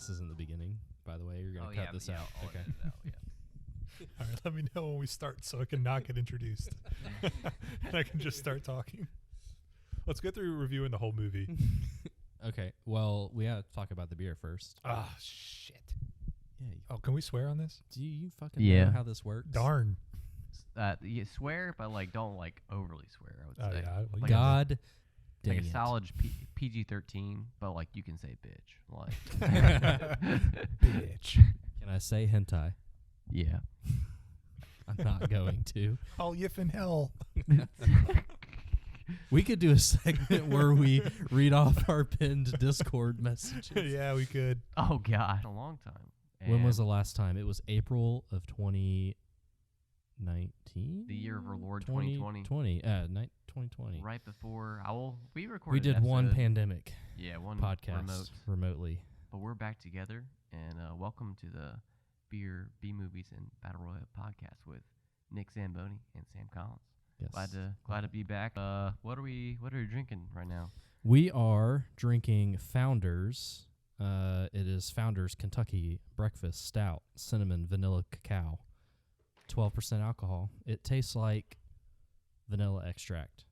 This isn't the beginning, by the way. You're going to cut this out. I'll Okay. edit it out, yeah. All right, let me know when we start so I can not get introduced. And I can just start talking. Let's go through reviewing the whole movie. Okay. Well, we have to talk about the beer first. Ah, shit. Yeah. Oh, can we swear on this? Do you fucking Yeah. know how this works? Darn. You swear, but like don't like overly swear. I would Oh, say. yeah. Well, Like God dang like a it. solid PG-13, but like you can say bitch. Like Bitch. Can I say hentai? yeah. I'm not going to. All yiff in hell. We could do a segment where we read off our pinned Discord messages. Yeah, we could. Oh god, a long time. When was And the last time? It was April of 2019? the year of our Lord 2020? 2020. Right before we recorded. We did an one episode. pandemic Yeah, one podcast remotely. But we're back together, and welcome to the Beer, B-Movies, and Battle Royale podcast with Nick Zamboni and Sam Collins. Yes. Glad to be back. What are we drinking right now? We are drinking Founders. It is Founders Kentucky Breakfast Stout, cinnamon, vanilla, cacao, 12% alcohol. It tastes like vanilla extract,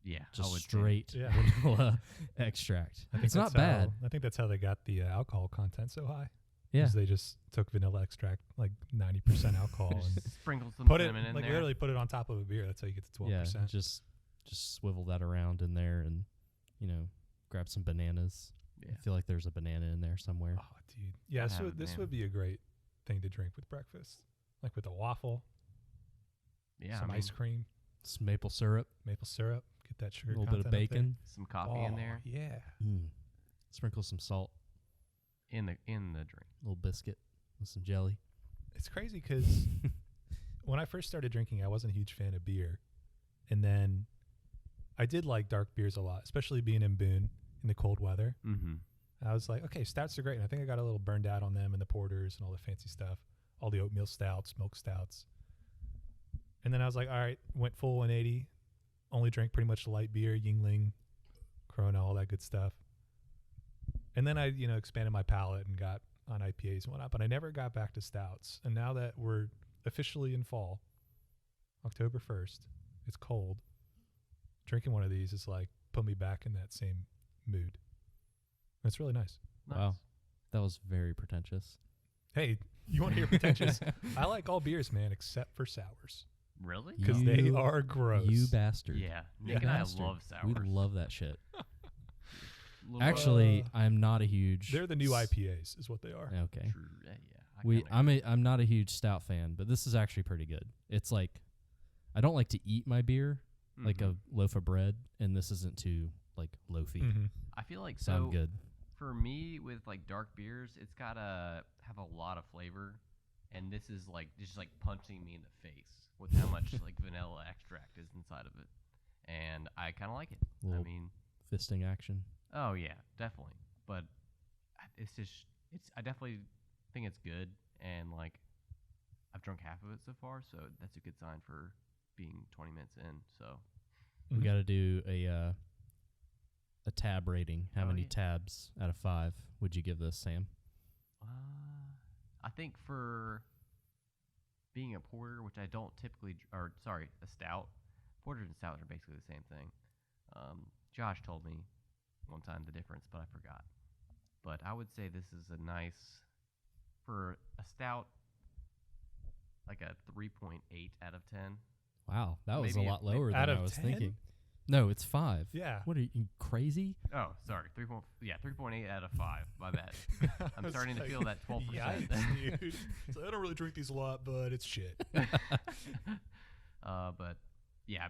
Yeah, I just would say. straight Yeah. vanilla extract. I think It's not that's how- bad. I think that's how they got the alcohol content so high. Yeah, 'Cause they just took vanilla extract, like 90% alcohol, and Sprinkle some put it, cinnamon in like there. literally put it on top of a beer. That's how you get to 12%. yeah. Just swivel that around in there, and grab some bananas. Yeah. I feel like there's a banana in there somewhere. Oh, dude. Yeah, I'd so have a this banana. would be a great thing to drink with breakfast, like with a waffle, Yeah, some I mean, ice cream, Some maple syrup, maple syrup. Get that a sugar little bit of content up there. bacon, some coffee in there Yeah. sprinkle some salt, in the drink. a little biscuit with some jelly. It's crazy because when I first started drinking, I wasn't a huge fan of beer. And then I did like dark beers a lot, especially being in Boone in the cold weather. Mm-hmm. I was like, okay, stouts are great. And I think I got a little burned out on them and the porters and all the fancy stuff, all the oatmeal stouts, milk stouts. And then I was like, all right, went full 180, only drank pretty much light beer, Yingling, Corona, all that good stuff. And then I, expanded my palate and got on IPAs and whatnot, but I never got back to stouts. And now that we're officially in fall, October 1st, it's cold. Drinking one of these is like put me back in that same mood. It's really nice. Nice. Wow. That was very pretentious. Hey, you want to hear pretentious? I like all beers, man, except for sours Really? because You- they are gross. You bastard. Yeah, Yeah. Nick and I Bastard. love sours. We love that shit. Little- Actually, I'm not a huge. They're the new IPAs, is what they are. Okay. True. Yeah. I'm not a huge stout fan, but this is actually pretty good. It's like I don't like to eat my beer like Mm-hmm. a loaf of bread, and this isn't too like loafy. Mm-hmm. I feel like So I'm so good. for me with like dark beers, it's gotta have a lot of flavor, and this is like just like punching me in the face with how much like vanilla extract is inside of it, and I kind of like it. I Little mean, fisting action. oh yeah, definitely, but it's just I definitely think it's good, and like I've drunk half of it so far, so that's a good sign for being 20 minutes in. So We got to do a tab rating. How Oh, many yeah. tabs out of 5 would you give this, Sam? I think for being a porter, which I don't typically, a stout. Porters and stouts are basically the same thing. Josh told me one time the difference, but I forgot. But I would say this is a nice, for a stout, like a 3.8 out of 10. Wow, that was a Maybe lot lower out than I of was 10? thinking. No, it's 5. Yeah. What are you crazy? Oh, sorry, 3.8 out of 5. My bad. I'm starting to feel that 12%. Yikes, dude. So I don't really drink these a lot, but it's shit. But yeah,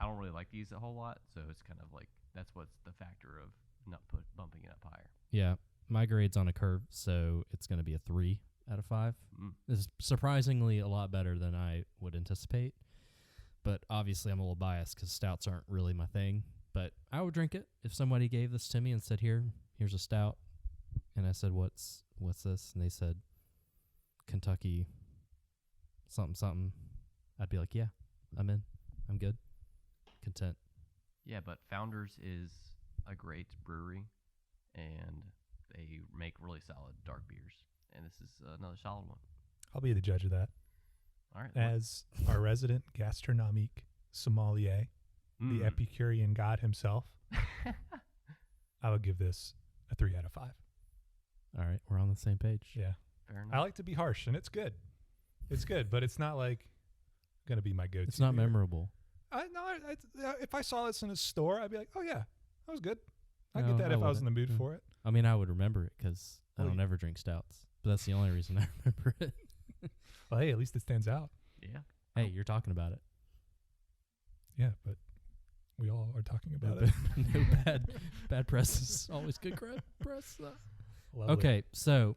I don't really like these a whole lot, so it's kind of like that's what's the factor of not bumping it up higher. Yeah, my grade's on a curve, so it's going to be a 3 out of 5. Mm. This is surprisingly a lot better than I would anticipate. But obviously, I'm a little biased because stouts aren't really my thing. But I would drink it if somebody gave this to me and said, here's a stout. And I said, what's this? And they said, Kentucky something, something. I'd be like, yeah, I'm in. I'm good. Content. Yeah, but Founders is a great brewery, and they make really solid dark beers, and this is another solid one. I'll be the judge of that. All right. As our resident gastronomique sommelier, the Epicurean god himself, I would give this a 3 out of 5. All right, we're on the same page. Yeah. Fair enough. I like to be harsh, and it's good. It's good, but it's not like going to be my go-to. It's not beer. memorable. If I saw this in a store, I'd be like, oh, yeah, that was good. I'd No, get that I if I was in the wouldn't. mood for it. I mean, I would remember it because I Well, don't ever drink stouts. But that's the only reason I remember it. Well, hey, at least it stands out. Yeah. Hey, you're talking about it. Yeah, but we all are talking No, about it. no bad press is always good press. Lovely. Okay, so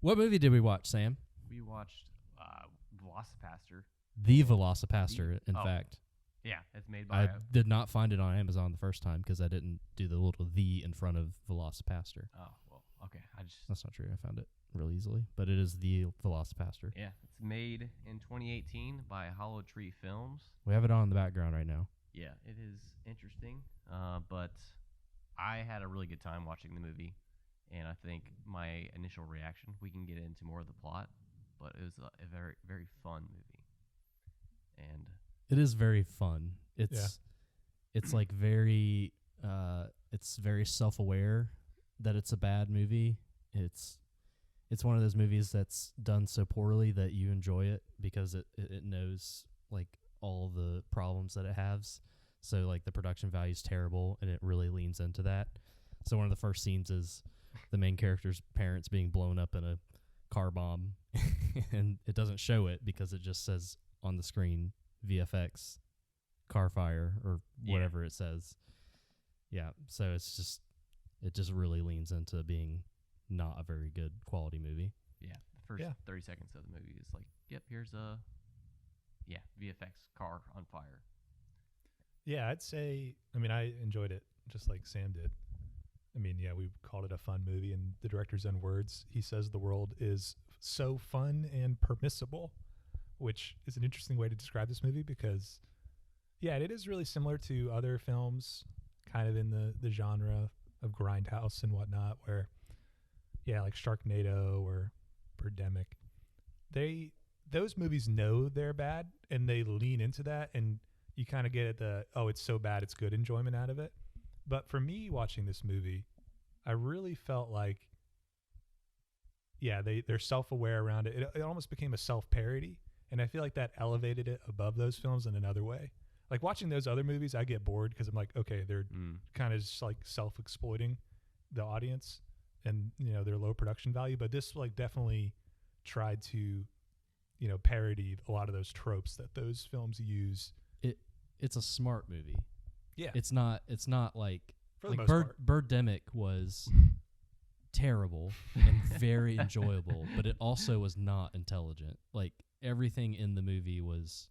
what movie did we watch, Sam? We watched Velocipaster. The Velocipaster, in oh. fact. Yeah, it's made by. I did not find it on Amazon the first time because I didn't do the little "the" in front of Velocipaster. Oh well, okay. That's not true. I found it real easily, but it is the Velocipaster. Yeah, it's made in 2018 by Hollow Tree Films. We have it on in the background right now. Yeah, it is interesting, but I had a really good time watching the movie, and I think my initial reaction, we can get into more of the plot, but it was a very, very fun movie. And it is very fun. It's like very it's very self-aware that it's a bad movie. It's one of those movies that's done so poorly that you enjoy it because it knows like all the problems that it has. So like the production value is terrible and it really leans into that. So one of the first scenes is the main character's parents being blown up in a car bomb and it doesn't show it because it just says on the screen VFX car fire or whatever it says. Yeah, so it just really leans into being not a very good quality movie. Yeah, the first 30 seconds of the movie is like, yep, here's a VFX car on fire. Yeah, I'd say, I mean, I enjoyed it just like Sam did. I mean, yeah, we called it a fun movie, and the director's own words, he says the world is so fun and permissible, which is an interesting way to describe this movie because, yeah, it is really similar to other films kind of in the genre of Grindhouse and whatnot where, yeah, like Sharknado or Birdemic, those movies know they're bad and they lean into that, and you kind of get it's so bad it's good enjoyment out of it. But for me watching this movie, I really felt like, yeah, they're self-aware around it. It almost became a self-parody, and I feel like that elevated it above those films in another way. Like watching those other movies, I get bored because I'm like, okay, they're kind of just like self-exploiting the audience and, you know, their low production value. But this like definitely tried to, you know, parody a lot of those tropes that those films use. It's a smart movie. Yeah. It's not like For the most Bird, part. Birdemic was terrible and very enjoyable, but it also was not intelligent. Like everything in the movie was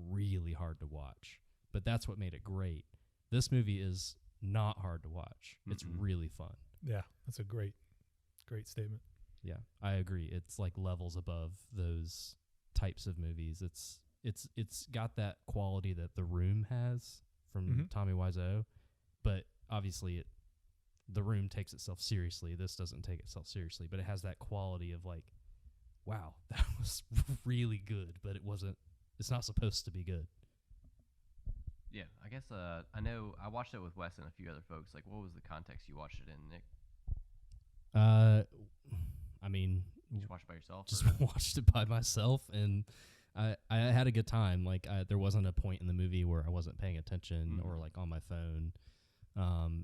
really hard to watch, but that's what made it great. This movie is not hard to watch. It's really fun. Yeah, that's a great statement. Yeah, I agree. It's like levels above those types of movies. It's got that quality that The Room has from Tommy Wiseau, but obviously The Room takes itself seriously. This doesn't take itself seriously, but it has that quality of like, wow, that was really good, but it's not supposed to be good. Yeah, I guess I know I watched it with Wes and a few other folks. Like, what was the context you watched it in, Nick? I mean, Did you watch it by yourself? just watched it by myself, and I had a good time. Like, there wasn't a point in the movie where I wasn't paying attention or like on my phone.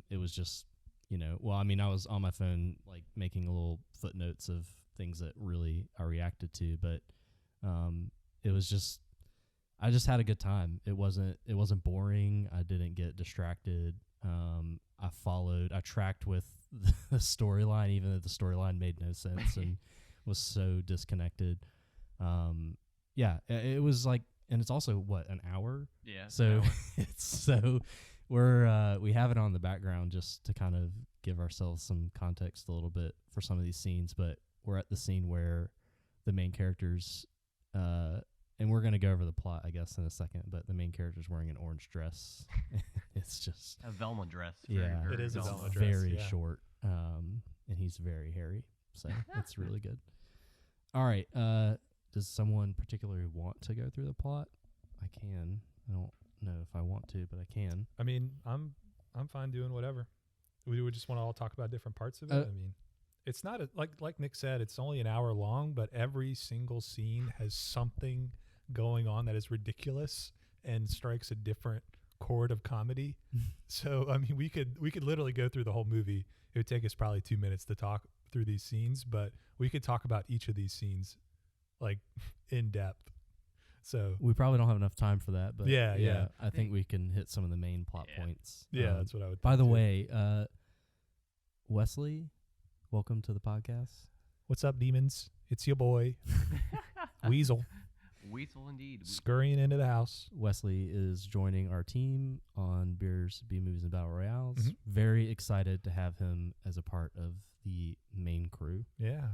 It was just, you know, well, I mean, I was on my phone like making little footnotes of things that really I reacted to, but it was just, I just had a good time. It wasn't boring. I didn't get distracted. I tracked with the storyline, even though the storyline made no sense and was so disconnected. Yeah, it was like, and it's also an hour? Yeah. So we have it on the background just to kind of give ourselves some context a little bit for some of these scenes, but we're at the scene where the main character's and we're gonna go over the plot, I guess, in a second. But the main character's wearing an orange dress. It's just A Velma dress. yeah, It is a it's Velma dress, very yeah. short, and he's very hairy, so it's really good. All right, does someone particularly want to go through the plot? I can. I don't know if I want to, but I can. I mean, I'm fine doing whatever. We would just want to all talk about different parts of it. I mean, it's not like Nick said, it's only an hour long, but every single scene has something going on that is ridiculous and strikes a different chord of comedy. So I mean, we could literally go through the whole movie. It would take us probably 2 minutes to talk through these scenes, but we could talk about each of these scenes like in depth. So We probably don't have enough time for that, but Yeah. I think we can hit some of the main plot points. yeah, that's what I would By think the too. way, Wesley, welcome to the podcast. What's up, demons? It's your boy Weasel Weasel indeed. scurrying into the house. Wesley is joining our team on Beers, B Movies, and Battle Royales. Mhm. Very excited to have him as a part of the main crew. Yeah.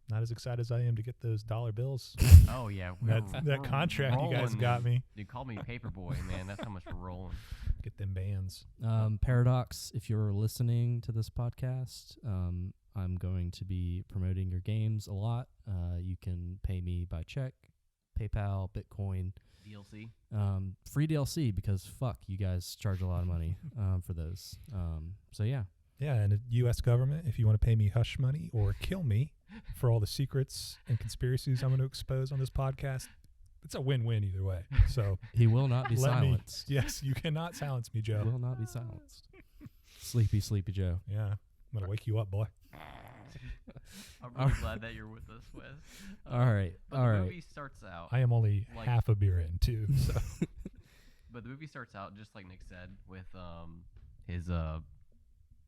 Not as excited as I am to get those dollar bills. Oh yeah, That contract you guys got me. They call me Paperboy, man. That's how much we're rolling. Get them bands. Paradox, if you're listening to this podcast, I'm going to be promoting your games a lot. You can pay me by check, PayPal, Bitcoin, DLC. free DLC because fuck, you guys charge a lot of money for those. So yeah, Yeah, and the U.S. government, if you want to pay me hush money or kill me for all the secrets and conspiracies I'm going to expose on this podcast, it's a win-win either way. So he will not be let me. silenced. Yes, you cannot silence me, He Joe. will not be silenced. Sleepy Joe. Yeah, I'm going to wake you up, boy. I'm really glad that you're with us, Wes. All right, But all the right. movie starts out. I am only Like- half a beer in, too. So But the movie starts out just like Nick said, with his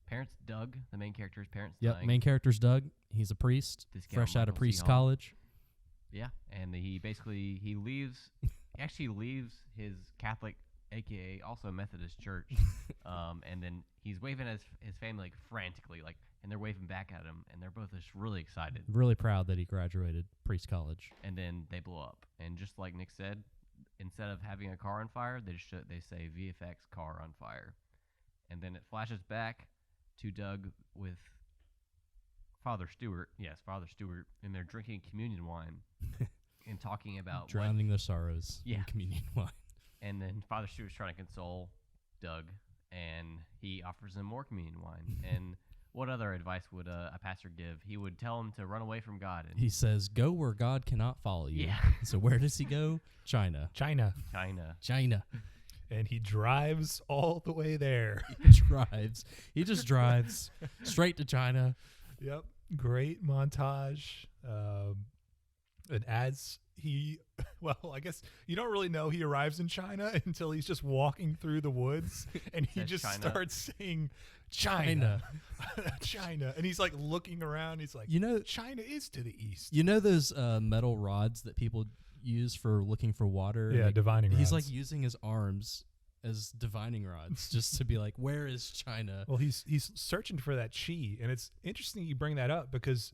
parents, Doug, the main character's parents. Yep, dying. main character's Doug. He's a priest, Discount fresh out of Michael C. priest Hall. college. Yeah, and he basically leaves. He actually leaves his Catholic, aka also Methodist church, and then he's waving at his family like frantically, like, and they're waving back at him, and they're both just really excited. Really proud that he graduated priest college. And then they blow up, and just like Nick said, instead of having a car on fire, they say VFX car on fire, and then it flashes back to Doug with Father Stewart. Yes, Father Stewart, and they're drinking communion wine and talking about Drowning their sorrows in Yeah. communion wine. And then Father Stewart's trying to console Doug, and he offers him more communion wine. And what other advice would a pastor give? He would tell him to run away from God. And He says, "Go where God cannot follow you." Yeah. So where does he go? China. China. China. And he drives all the way there. He just drives straight to China. Yep. Great montage. And as he, well, I guess you don't really know he arrives in China until he's just walking through the woods and he Says just China. starts saying China. China. And he's like looking around. He's like, You know, China is to the east. you know those metal rods that people use for looking for water? Yeah, Like, divining rods. he's like using his arms as divining rods just to be like, where is China? Well, he's searching for that chi, and it's interesting you bring that up because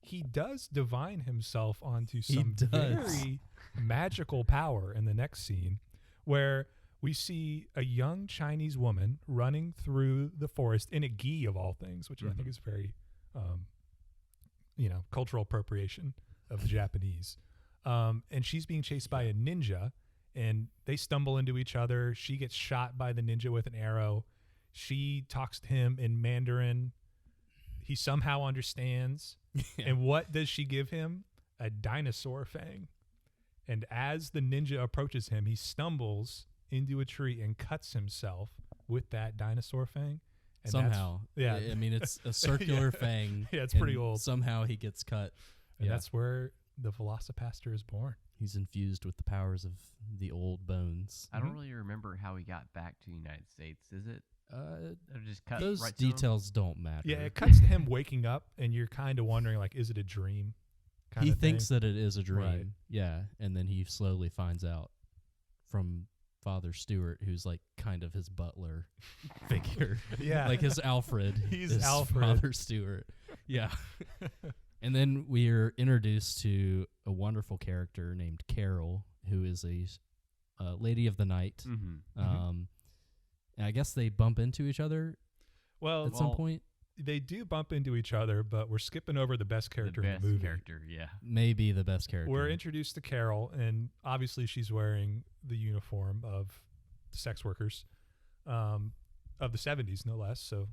he does divine himself onto some does. very magical power in the next scene, where we see a young Chinese woman running through the forest in a gi of all things, which I think is very, cultural appropriation of the Japanese. And she's being chased by a ninja, and they stumble into each other. She gets shot by the ninja with an arrow. She talks to him in Mandarin. He somehow understands. And what does she give him? A dinosaur fang. And as the ninja approaches him, he stumbles into a tree and cuts himself with that dinosaur fang. And Somehow. yeah. I mean, it's a circular fang. Yeah, it's pretty and old. Somehow he gets cut. And Yeah. that's where the Velocipaster is born. He's infused with the powers of the old bones. I don't really remember how he got back to the United States. Is it just cut Those right to him? details don't matter. Yeah, it cuts to him waking up, and you're kind of wondering, like, is it a dream? He thinks that it is a dream. Right. Yeah, and then he slowly finds out from Father Stewart, who's like kind of his butler figure. Yeah. Like his Alfred. He's is Alfred. Father Stewart. Yeah. And then we're introduced to a wonderful character named Carol, who is a lady of the night. Mm-hmm. And I guess they bump into each other Well, at some point. they do bump into each other, but we're skipping over the best character the in best the movie. character, yeah. Maybe the best character. We're introduced to Carol, and obviously she's wearing the uniform of the sex workers of the 70s, no less. So,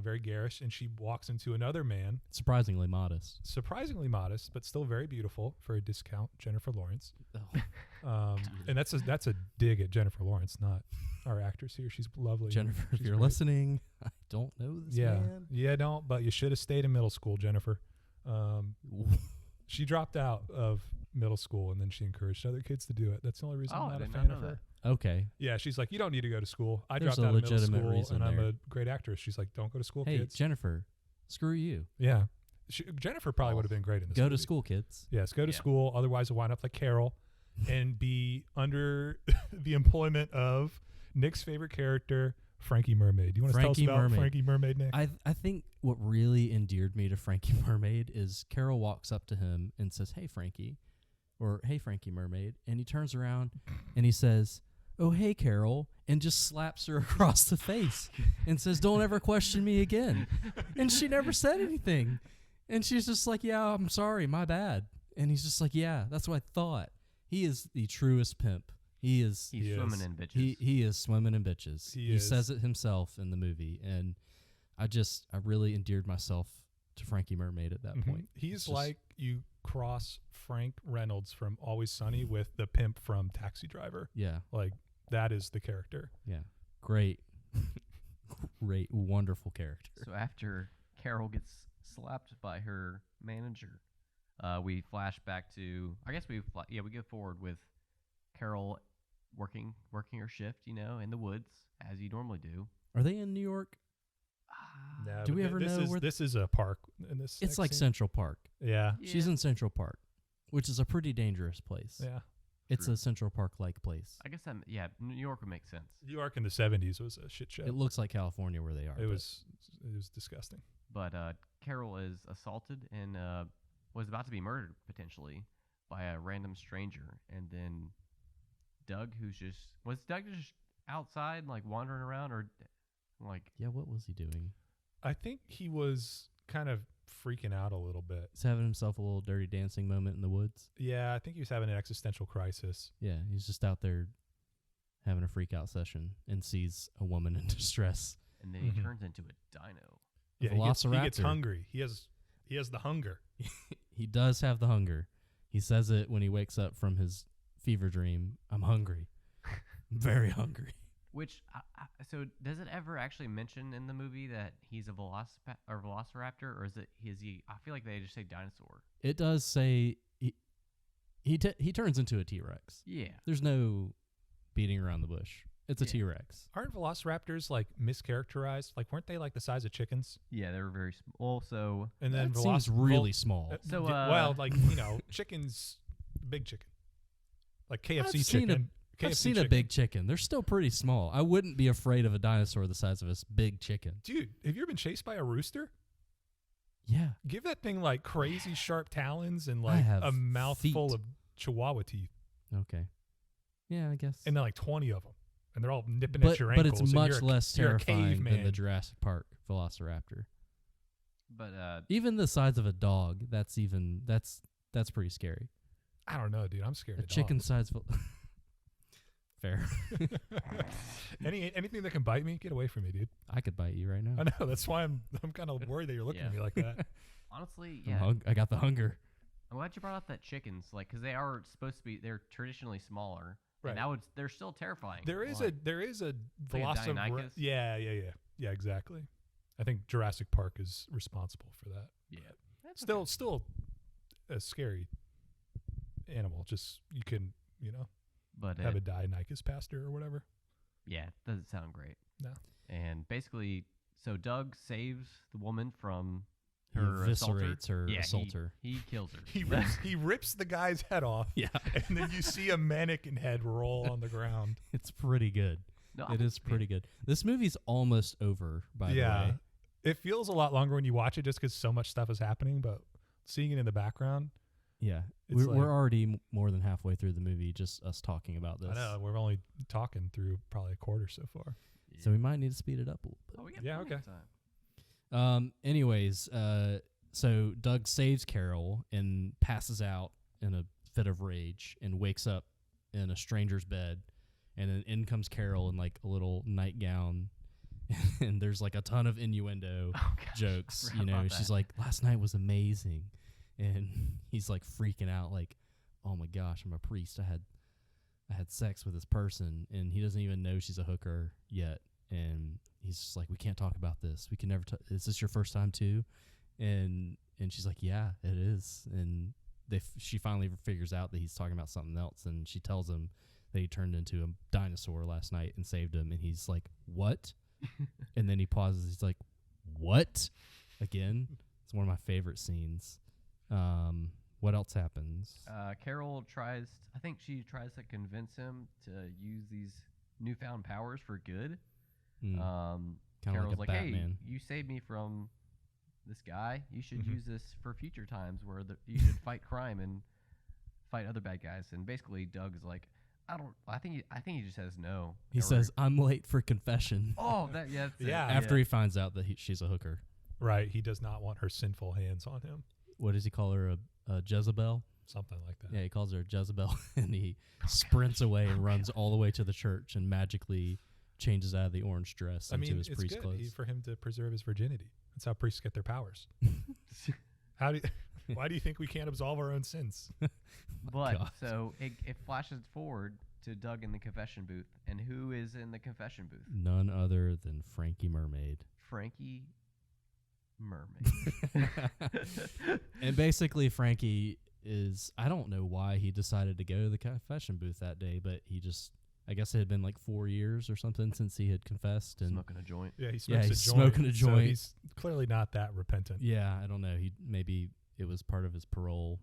very garish. And she walks into another man, surprisingly modest. surprisingly modest, but still very beautiful for a discount, Jennifer Lawrence. Oh, And that's a dig at Jennifer Lawrence, not our actress here. She's lovely. Jennifer, if She's you're great. listening, I don't know this man. Yeah, don't. But you should have stayed in middle school, Jennifer. She dropped out of middle school, and then she encouraged other kids to do it. That's the only reason Oh, I'm I not a did fan not of know her. Okay. Yeah, she's like, you don't need to go to school. I There's dropped a out of middle legitimate school, reason and I'm there. a great actress. She's like, don't go to school, Hey, kids. Jennifer, screw you. Yeah, Jennifer probably would have been great in this. Go movie. to school, kids. Yes, go to Yeah. school. Otherwise, you'll wind up like Carol and be under the employment of Nick's favorite character, Frankie Mermaid. Do you want to tell us Frankie about Mermaid. Frankie Mermaid, Nick? I think what really endeared me to Frankie Mermaid is Carol walks up to him and says, "Hey, Frankie," or "Hey, Frankie Mermaid," and he turns around and he says, "Oh, hey, Carol," and just slaps her across the face and says, "Don't ever question me again." And she never said anything. And she's just like, "Yeah, I'm sorry, my bad." And he's just like, "Yeah, that's what I thought." He is the truest pimp. He's He's swimming in bitches. he is swimming in bitches. He He is. says it himself in the movie, and I really endeared myself to Frankie Mermaid at that Mhm. point. He's It's just- like you cross Frank Reynolds from Always Sunny with the pimp from Taxi Driver. Yeah, Like, that is the character. yeah, great, great, wonderful character. So after Carol gets slapped by her manager, we flash back to, I guess we go forward with Carol working her shift, in the woods as you normally do. Are they in New York? No, Do but we ever know where this is a park in this? It's sex like scene. Central Park. Yeah, She's in Central Park, which is a pretty dangerous place. yeah. It's True. a Central Park-like place. I guess New York would make sense. New York in the 70s was a shit show. It looks like California where they are. It but was disgusting. But Carol is assaulted and was about to be murdered potentially by a random stranger, and then Doug, was Doug just outside like wandering around, or like yeah, what was he doing? I think he was kind of freaking out a little bit. He's having himself a little dirty dancing moment in the woods. Yeah, I think he was having an existential crisis. Yeah, he's just out there having a freak out session and sees a woman in distress. and then he Mhm. turns into a dino. Yeah, he gets Velociraptor. hungry. He has the hunger. He does have the hunger. He says it when he wakes up from his fever dream. I'm hungry. I'm very hungry. Which so does it ever actually mention in the movie that he's a velociraptor, or is he? I feel like they just say dinosaur. It does say he turns into a T-Rex. Yeah. There's no beating around the bush. It's a Yeah. T-Rex. Aren't velociraptors like mischaracterized? Like, weren't they like the size of chickens? Yeah, they were very small. So And then That seems really small. So, well, like chickens, big chicken, like KFC I've seen chicken. I've seen a big chicken. They're still pretty small. I wouldn't be afraid of a dinosaur the size of a big chicken. Dude, have you ever been chased by a rooster? Yeah. Give that thing like crazy sharp talons and I like have a mouthful feet. of chihuahua teeth, Okay. Yeah, I guess. and then like 20 of them, and they're all nipping but at your but ankles. it's and much you're a- less you're a terrifying than caveman. the Jurassic Park Velociraptor. but Even the size of a dog, that's pretty scary. I don't know, dude. I'm scared A of chicken dogs. size. Fair. Anything that can bite me, get away from me, dude. I could bite you right now. I know. That's why I'm kind of worried that you're looking at Yeah. me like that. honestly, I'm yeah. I got the hunger. I'm glad you brought up that chickens, like, because they are supposed to be. They're traditionally smaller. Right. And they're still terrifying. There is Like, a like a velociraptor. Deinonychus? Yeah, exactly. I think Jurassic Park is responsible for that. yeah. That's Still a scary animal. Just you can, But have a Deinonychus pastor or whatever. yeah, doesn't sound great. No. And basically, so Doug saves the woman from He her eviscerates her yeah, assaulter. He kills her. He rips the guy's head off. Yeah. And then you see a mannequin head roll on the ground. It's pretty good. No, It is pretty good. This movie's almost over, by the way. It feels a lot longer when you watch it just because so much stuff is happening, but seeing it in the background, Yeah, It's we're already more than halfway through the movie, just us talking about this. I know we're only talking through probably a quarter so far. So we might need to speed it up a little bit. Oh, we got Yeah, plenty okay. of time. Anyways, so Doug saves Carol and passes out in a fit of rage and wakes up in a stranger's bed, and then in comes Carol in like a little nightgown, and there's like a ton of innuendo Oh, gosh, jokes. I forgot about She's that. like, "Last night was amazing," and he's like freaking out, like, "Oh my gosh, I'm a priest. I had sex with this person," and he doesn't even know she's a hooker yet. And he's just like, "We can't talk about this. We can never. Is this your first time too?" And she's like, "Yeah, it is." And she finally figures out that he's talking about something else, and she tells him that he turned into a dinosaur last night and saved him. And he's like, "What?" And then he pauses. He's like, "What?" Again. It's one of my favorite scenes. What else happens? Carol I think she tries to convince him to use these newfound powers for good. Kind of Carol's like a Batman. "Hey, you saved me from this guy. You should use this for future times where you should fight crime and fight other bad guys." And basically, Doug's like, I think he just says no. He says, "I'm late for confession." "Oh, that's it." Yeah. After he finds out that she's a hooker. Right. He does not want her sinful hands on him. What does he call her? A Jezebel? Something like that. Yeah, he calls her a Jezebel, and he sprints away and runs all the way to the church and magically changes out of the orange dress into his it's priest good clothes. for him to preserve his virginity. That's how priests get their powers. Why do you think we can't absolve our own sins? But God. so it flashes forward to Doug in the confession booth, and who is in the confession booth? None other than Frankie Mermaid. Frankie Mermaid. And basically, Frankie I don't know why he decided to go to the confession booth that day, but I guess it had been like 4 years or something since he had confessed. And Smoking a joint. Yeah, he smokes he's a joint. smoking a So joint. he's clearly not that repentant. yeah, I don't know. Maybe it was part of his parole.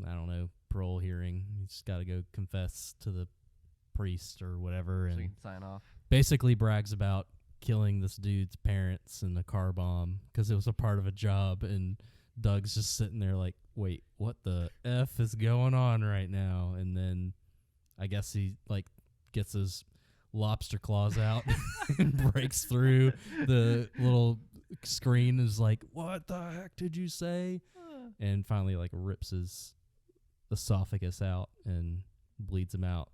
I don't know, parole hearing. He's got to go confess to the priest or whatever, So and you can sign off. basically brags about killing this dude's parents in a car bomb because it was a part of a job. And Doug's just sitting there like, "Wait, what the F is going on right now?" And then I guess he like gets his lobster claws out and breaks through the little screen. Is like, "What the heck did you say?" And finally like rips his esophagus out and bleeds him out.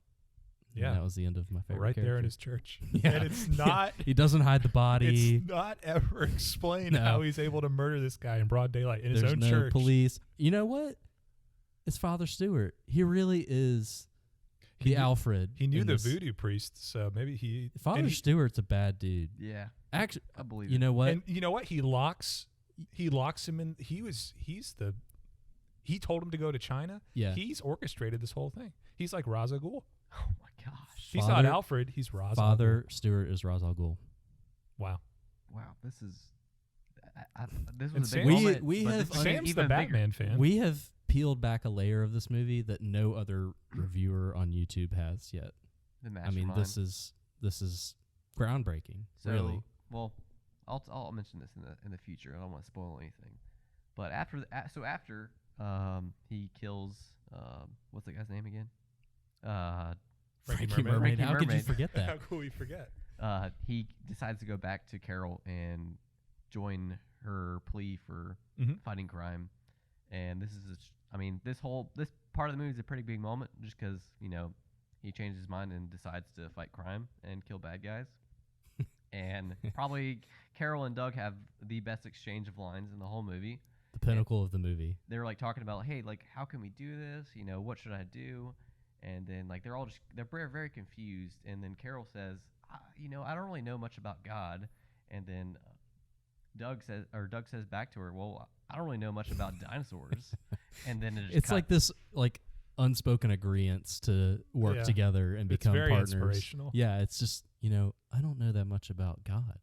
Yeah. And that was the end of my favorite Right there in character. his church. Yeah. And it's not He doesn't hide the body. it's not ever explained No. how he's able to murder this guy in broad daylight in his There's own no church. police. You know what? It's Father Stewart. He really is He the knew- Alfred. He knew in the this. Voodoo priest, so maybe he Father and he- Stewart's a bad dude. Yeah, Actually, I believe you it. know what? And you know what? He locks him in. He told him to go to China. Yeah. He's orchestrated this whole thing. He's like Ra's al Ghul. Oh my gosh! He's Father- not Alfred. He's Ra's al Father Stewart is Ra's al Ghul. Ghul. Wow. Wow, this is. This And was a big Sam- moment. we but have this is Sam's the even Batman bigger. fan. We have peeled back a layer of this movie that no other reviewer on YouTube has yet. The I mean, mastermind. this is groundbreaking. So, really. well, I'll mention this in the future. I don't want to spoil anything. But after he kills what's the guy's name again? Frankie Frankie Mermaid. Mermaid. Frankie How could you Mermaid. forget How that? could we forget? He decides to go back to Carol and join her plea for Mhm. fighting crime. And this part of the movie is a pretty big moment, just because he changes his mind and decides to fight crime and kill bad guys. And probably Carol and Doug have the best exchange of lines in the whole movie. The pinnacle of the movie. They're like talking about, hey, like, how can we do this? What should I do? And then like they're very, very confused. And then Carol says, I don't really know much about God. And then Doug says back to her, well, I don't really know much about dinosaurs. And then It's like this like unspoken agreements to work Yeah. together and It's become very partners. inspirational. Yeah, it's just, I don't know that much about God.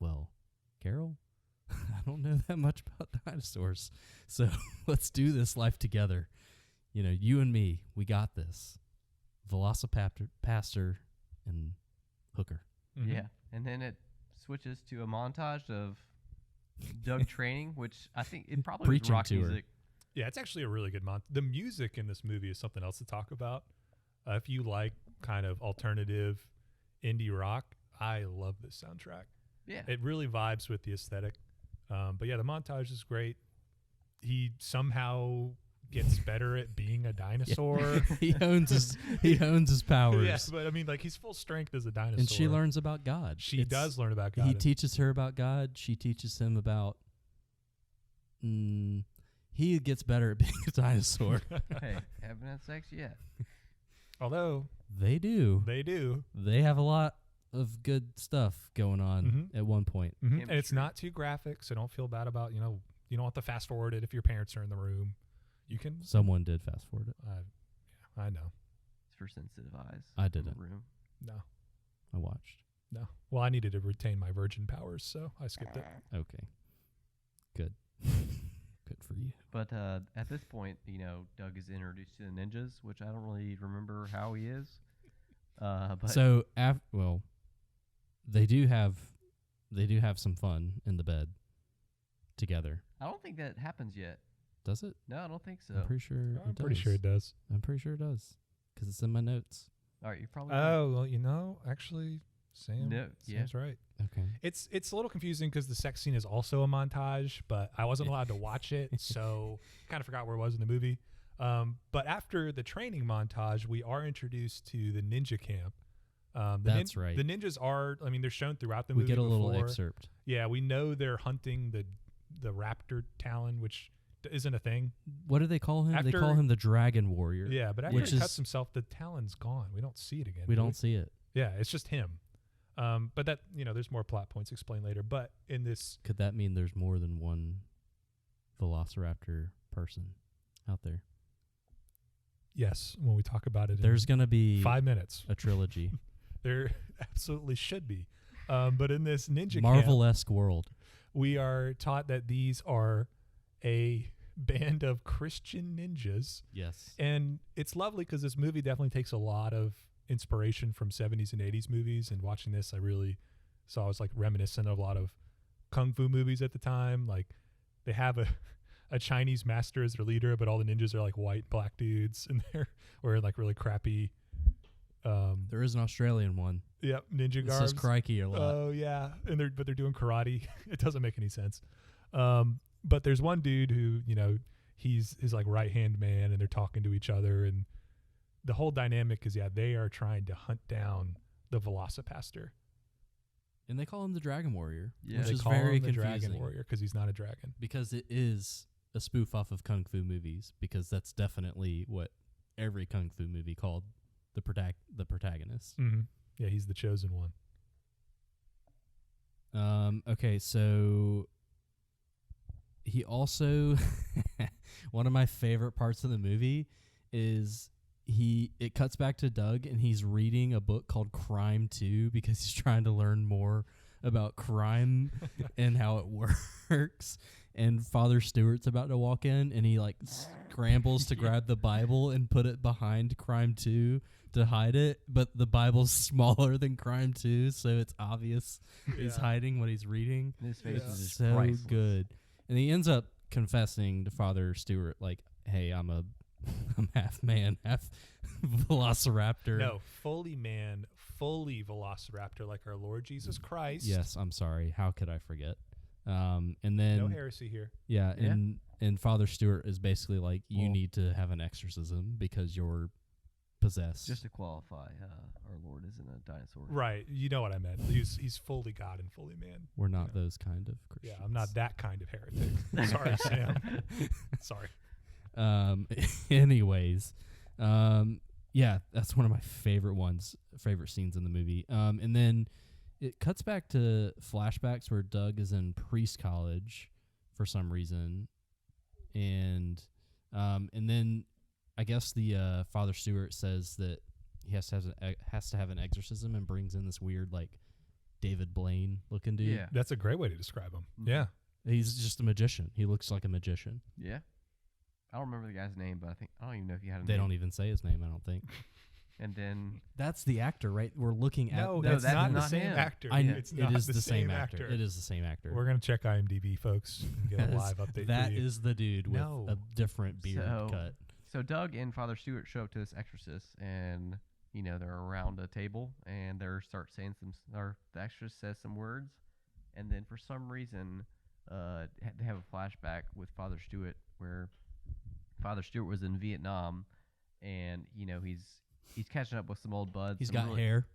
Well, Carol, I don't know that much about dinosaurs. So let's do this life together. You and me, we got this. Velocipastor and hooker. Mhm. Yeah. And then it switches to a montage of Doug training, which I think it probably was Preaching rock to her. music. Yeah, it's actually a really good month. The music in this movie is something else to talk about. If you like kind of alternative indie rock, I love this soundtrack. Yeah. It really vibes with the aesthetic. But yeah, the montage is great. He somehow gets better at being a dinosaur. he owns his powers. Yeah, but I mean, like, he's full strength as a dinosaur. And she learns about God. She does learn about God. He teaches her about God. She teaches him about. He gets better at being a dinosaur. Hey, haven't had sex yet. Although They do. They have a lot of good stuff going on at one point. And it's not too graphic, so don't feel bad about, you don't have to fast forward it if your parents are in the room. You can. Someone did fast forward it. Yeah, I know. It's for sensitive eyes. I in the didn't. Room. No. I watched. No. Well, I needed to retain my virgin powers, so I skipped it. Okay. Good. Good for you. But at this point, Doug is introduced to the ninjas, which I don't really remember how he is. But So, they do have some fun in the bed together. I don't think that happens yet. Does it? No, I don't think so. I'm pretty sure. I'm pretty sure it does. I'm pretty sure it does because it's in my notes. All right, you're probably right. Oh, well, actually, Sam's right. Okay. It's a little confusing because the sex scene is also a montage, but I wasn't allowed to watch it, so kind of forgot where it was in the movie. But after the training montage, we are introduced to the ninja camp. That's right. The ninjas are, they're shown throughout the We movie. get a little before. excerpt. Yeah, we know they're hunting the raptor talon, which isn't a thing. What do they call him? They After- call him the Dragon Warrior. Yeah, but after Which he is- cuts himself, the talon's gone. We don't see it again. We do don't see it. Yeah, it's just him. But that, there's more plot points explained later. But in this, Could that mean there's more than one Velociraptor person out there? yes, when we talk about it, There's in going to be 5 minutes, a trilogy. there absolutely should be. But in this ninja camp, Marvel-esque world. we are taught that these are a band of Christian ninjas. Yes. And it's lovely because this movie definitely takes a lot of inspiration from 70s and 80s movies. And watching this, I really saw I was like reminiscent of a lot of kung fu movies at the time. Like they have a Chinese master as their leader, but all the ninjas are like white, black dudes, and they're wearing like really crappy. There is an Australian one. Yep, ninja It garbs. says crikey a lot. Oh yeah, and they're doing karate. It doesn't make any sense. But there's one dude who he's his like right hand man, and they're talking to each other, and the whole dynamic is they are trying to hunt down the Velocipaster. And they call him the Dragon Warrior, Yeah. which They is call very him the confusing. Dragon Warrior because he's not a dragon. Because it is a spoof off of kung fu movies, because that's definitely what every kung fu movie called the protagonist. Mm-hmm. Yeah, he's the chosen one. Okay, so he also one of my favorite parts of the movie is it cuts back to Doug and he's reading a book called Crime 2 because he's trying to learn more about crime and how it works. And Father Stewart's about to walk in and he like scrambles to grab the Bible and put it behind Crime 2 to hide it, but the Bible's smaller than Crime 2, so it's obvious he's hiding what he's reading. His face Yeah. is just So priceless. good. And he ends up confessing to Father Stewart, like, hey, I'm half man, half Velociraptor. No, fully man, fully Velociraptor, like our Lord Jesus Christ. Yes, I'm sorry. How could I forget? And then No heresy here. Yeah, Yeah. and Father Stewart is basically like, you Well- need to have an exorcism because you're possessed. Just to qualify, our Lord isn't a dinosaur. Right. You know what I meant. He's fully God and fully man. We're not those kind of Yeah, Christians. I'm not that kind of heretic. Sorry, Sam. Sorry. Anyways, yeah, that's one of my favorite scenes in the movie. And then it cuts back to flashbacks where Doug is in priest college for some reason, and then I guess the Father Stewart says that he has to have an exorcism and brings in this weird like David Blaine looking dude. Yeah. That's a great way to describe him. Mhm. Yeah. He's just a magician. He looks like a magician. Yeah. I don't remember the guy's name, but I don't even know if he had a They name. don't even say his name, I don't think. and then That's the actor, right? We're looking at. No, that's that's not the not same him. actor. It's it not is the the same actor. actor. It is the same actor. We're gonna check IMDb, folks, and get That a is- live update. That for you. is the dude with No. a different beard cut. So Doug and Father Stewart show up to this exorcist, and they're around a table, and they start saying or the exorcist says some words, and then for some reason, they have a flashback with Father Stewart where Father Stewart was in Vietnam, and he's catching up with some old buds. He's some got really- hair.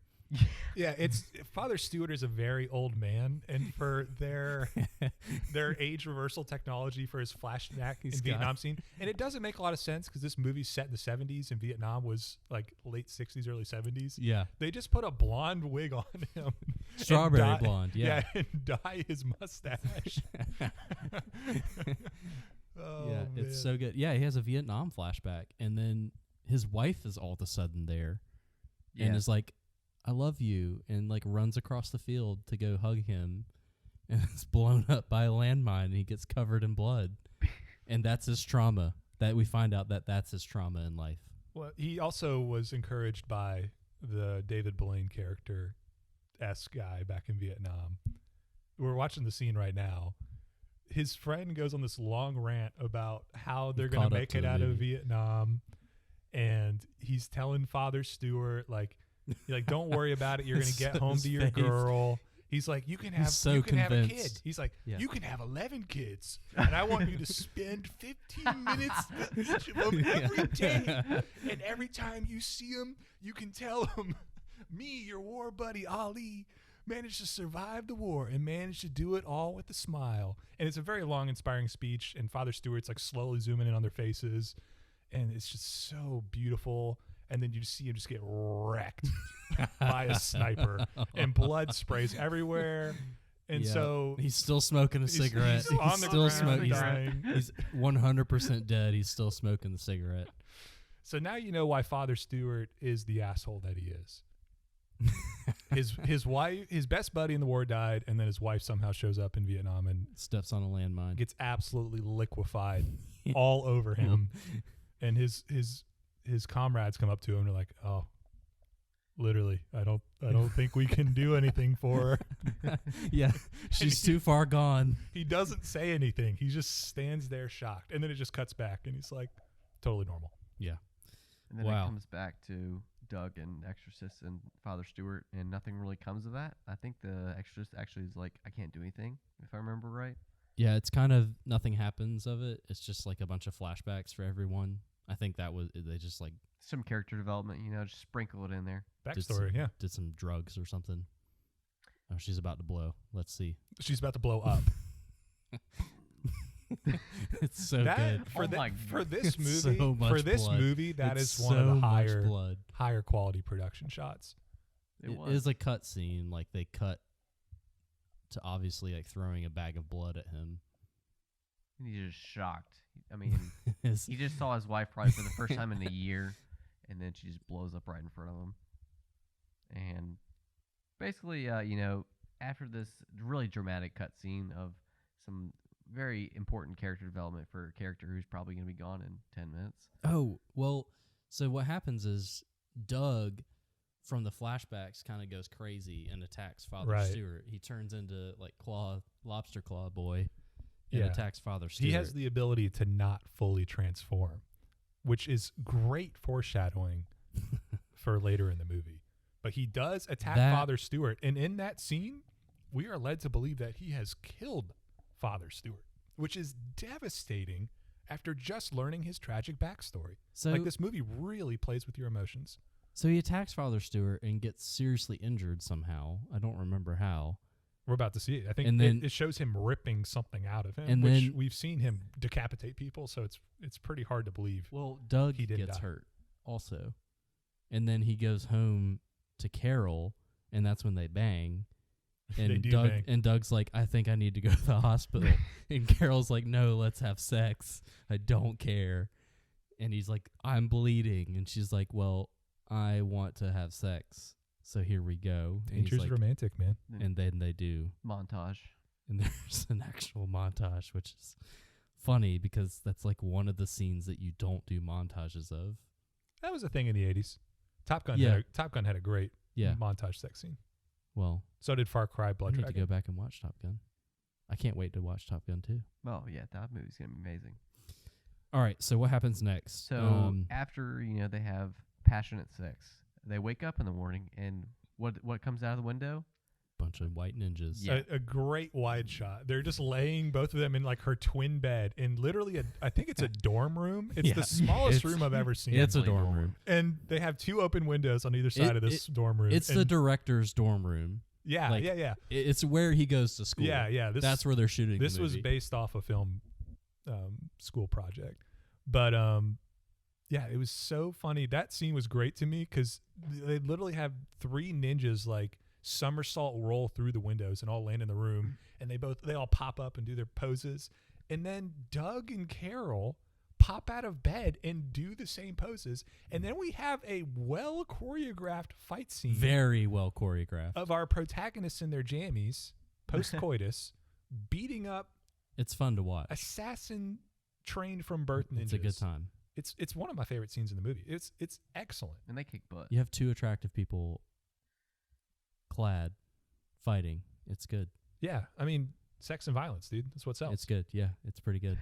Yeah, it's Father Stewart is a very old man, and for their age reversal technology for his flashback in He's Vietnam got- scene, and it doesn't make a lot of sense because this movie's set in the 70s and Vietnam was like late 60s, early 70s. Yeah. They just put a blonde wig on him, and Strawberry dye- blonde. Yeah. and dye his mustache. Oh, yeah, man. it's so good. Yeah, he has a Vietnam flashback, and then his wife is all of a sudden there, and is like, "I love you," and like runs across the field to go hug him, and it's blown up by a landmine, and he gets covered in blood, and that's his trauma. That we find out that's his trauma in life. Well, he also was encouraged by the David Blaine character guy back in Vietnam. We're watching the scene right now. His friend goes on this long rant about how they're going caught to up make to it the out of movie. Vietnam, and he's telling Father Stewart like don't worry about it. You're going to get home His to your face. girl. He's like, you can have so you can have a kid. convinced. He's like, Yeah. you can have 11 kids, and I want you to spend 15 minutes with each of them every day. And every time you see him, you can tell him, me, your war buddy Ali, managed to survive the war and managed to do it all with a smile. And it's a very long, inspiring speech. And Father Stewart's like slowly zooming in on their faces, and it's just so beautiful. And then you just see him just get wrecked by a sniper, and blood sprays everywhere. And Yeah. so He's still smoking a cigarette. He's on the still ground smoking. dying. He's 100% dead. He's still smoking the cigarette. So now you know why Father Stewart is the asshole that he is. His wife, his best buddy in the war died, and then his wife somehow shows up in Vietnam and Steps on a landmine. gets absolutely liquefied all over him. And his comrades come up to him and they're like, "Oh, literally, I don't think we can do anything for her." Yeah, she's too far gone. He doesn't say anything. He just stands there shocked, and then it just cuts back, and he's like, totally normal. Yeah. And then Wow. it comes back to Doug and Exorcist and Father Stewart, and nothing really comes of that. I think the Exorcist actually is like, I can't do anything, if I remember right. Yeah, it's kind of nothing happens of it. It's just like a bunch of flashbacks for everyone. I think that was, they just like Some character development, just sprinkle it in there. Backstory, yeah. did some drugs or something. Oh, she's about to blow. Let's see. She's about to blow up. It's so good. For, Oh my for this It's movie, so much blood. that It's is one of so the much blood. higher quality production shots. It is a cut scene. Like they cut to obviously like throwing a bag of blood at him. And he's just shocked. I mean, His- he just saw his wife probably for the first time in a year, and then she just blows up right in front of him. And basically, after this really dramatic cutscene of some very important character development for a character who's probably going to be gone in 10 minutes. Oh, well, so what happens is Doug from the flashbacks kind of goes crazy and attacks Father Right. Stewart. He turns into like lobster claw boy and Yeah. attacks Father Stewart. He has the ability to not fully transform, which is great foreshadowing for later in the movie. But he does attack Father Stewart, and in that scene, we are led to believe that he has killed Father Stewart, which is devastating after just learning his tragic backstory. So, Like, this movie really plays with your emotions. so he attacks Father Stewart and gets seriously injured somehow. I don't remember how. We're about to see it. I think And then- it shows him ripping something out of him, And which then- we've seen him decapitate people, so it's pretty hard to believe. Well, Doug He didn't gets die. hurt also. And then he goes home to Carol, and that's when they bang. And They do Doug bang. and Doug's like, I think I need to go to the hospital. And Carol's like, no, let's have sex. I don't care. And he's like, I'm bleeding. And she's like, well, I want to have sex. So here we go. And he's Nature's like, romantic, man. and then they do. Montage. And there's an actual montage, which is funny because that's like one of the scenes that you don't do montages of. That was a thing in the 80s. Top Gun had a great montage sex scene. Well, so did Far Cry Blood I need Dragon. to go back and watch Top Gun. I can't wait to watch Top Gun 2. Oh yeah, that movie's gonna be amazing. All right, so what happens next? So after they have passionate sex, they wake up in the morning, and what comes out of the window? Bunch of white ninjas. Yeah. A great wide shot. They're just laying both of them in like her twin bed in literally I think it's a dorm room. It's the smallest room I've ever seen. It's a dorm room. And they have 2 open windows on either side of this dorm room. It's the director's dorm room. Yeah, yeah. It's where he goes to school. Yeah. That's where they're shooting This the was movie. based off a film school project. But yeah, it was so funny. That scene was great to me because they literally have 3 ninjas like somersault roll through the windows and all land in the room, and they all pop up and do their poses, and then Doug and Carol pop out of bed and do the same poses, and then we have a well choreographed fight scene, very well choreographed, of our protagonists in their jammies post coitus beating up. It's fun to watch. Assassin trained from birth ninjas. It's a good time. It's one of my favorite scenes in the movie. It's excellent, and they kick butt. You have 2 attractive people clad fighting. It's good. Yeah, I mean, sex and violence, dude. That's what sells. It's good. Yeah, it's pretty good.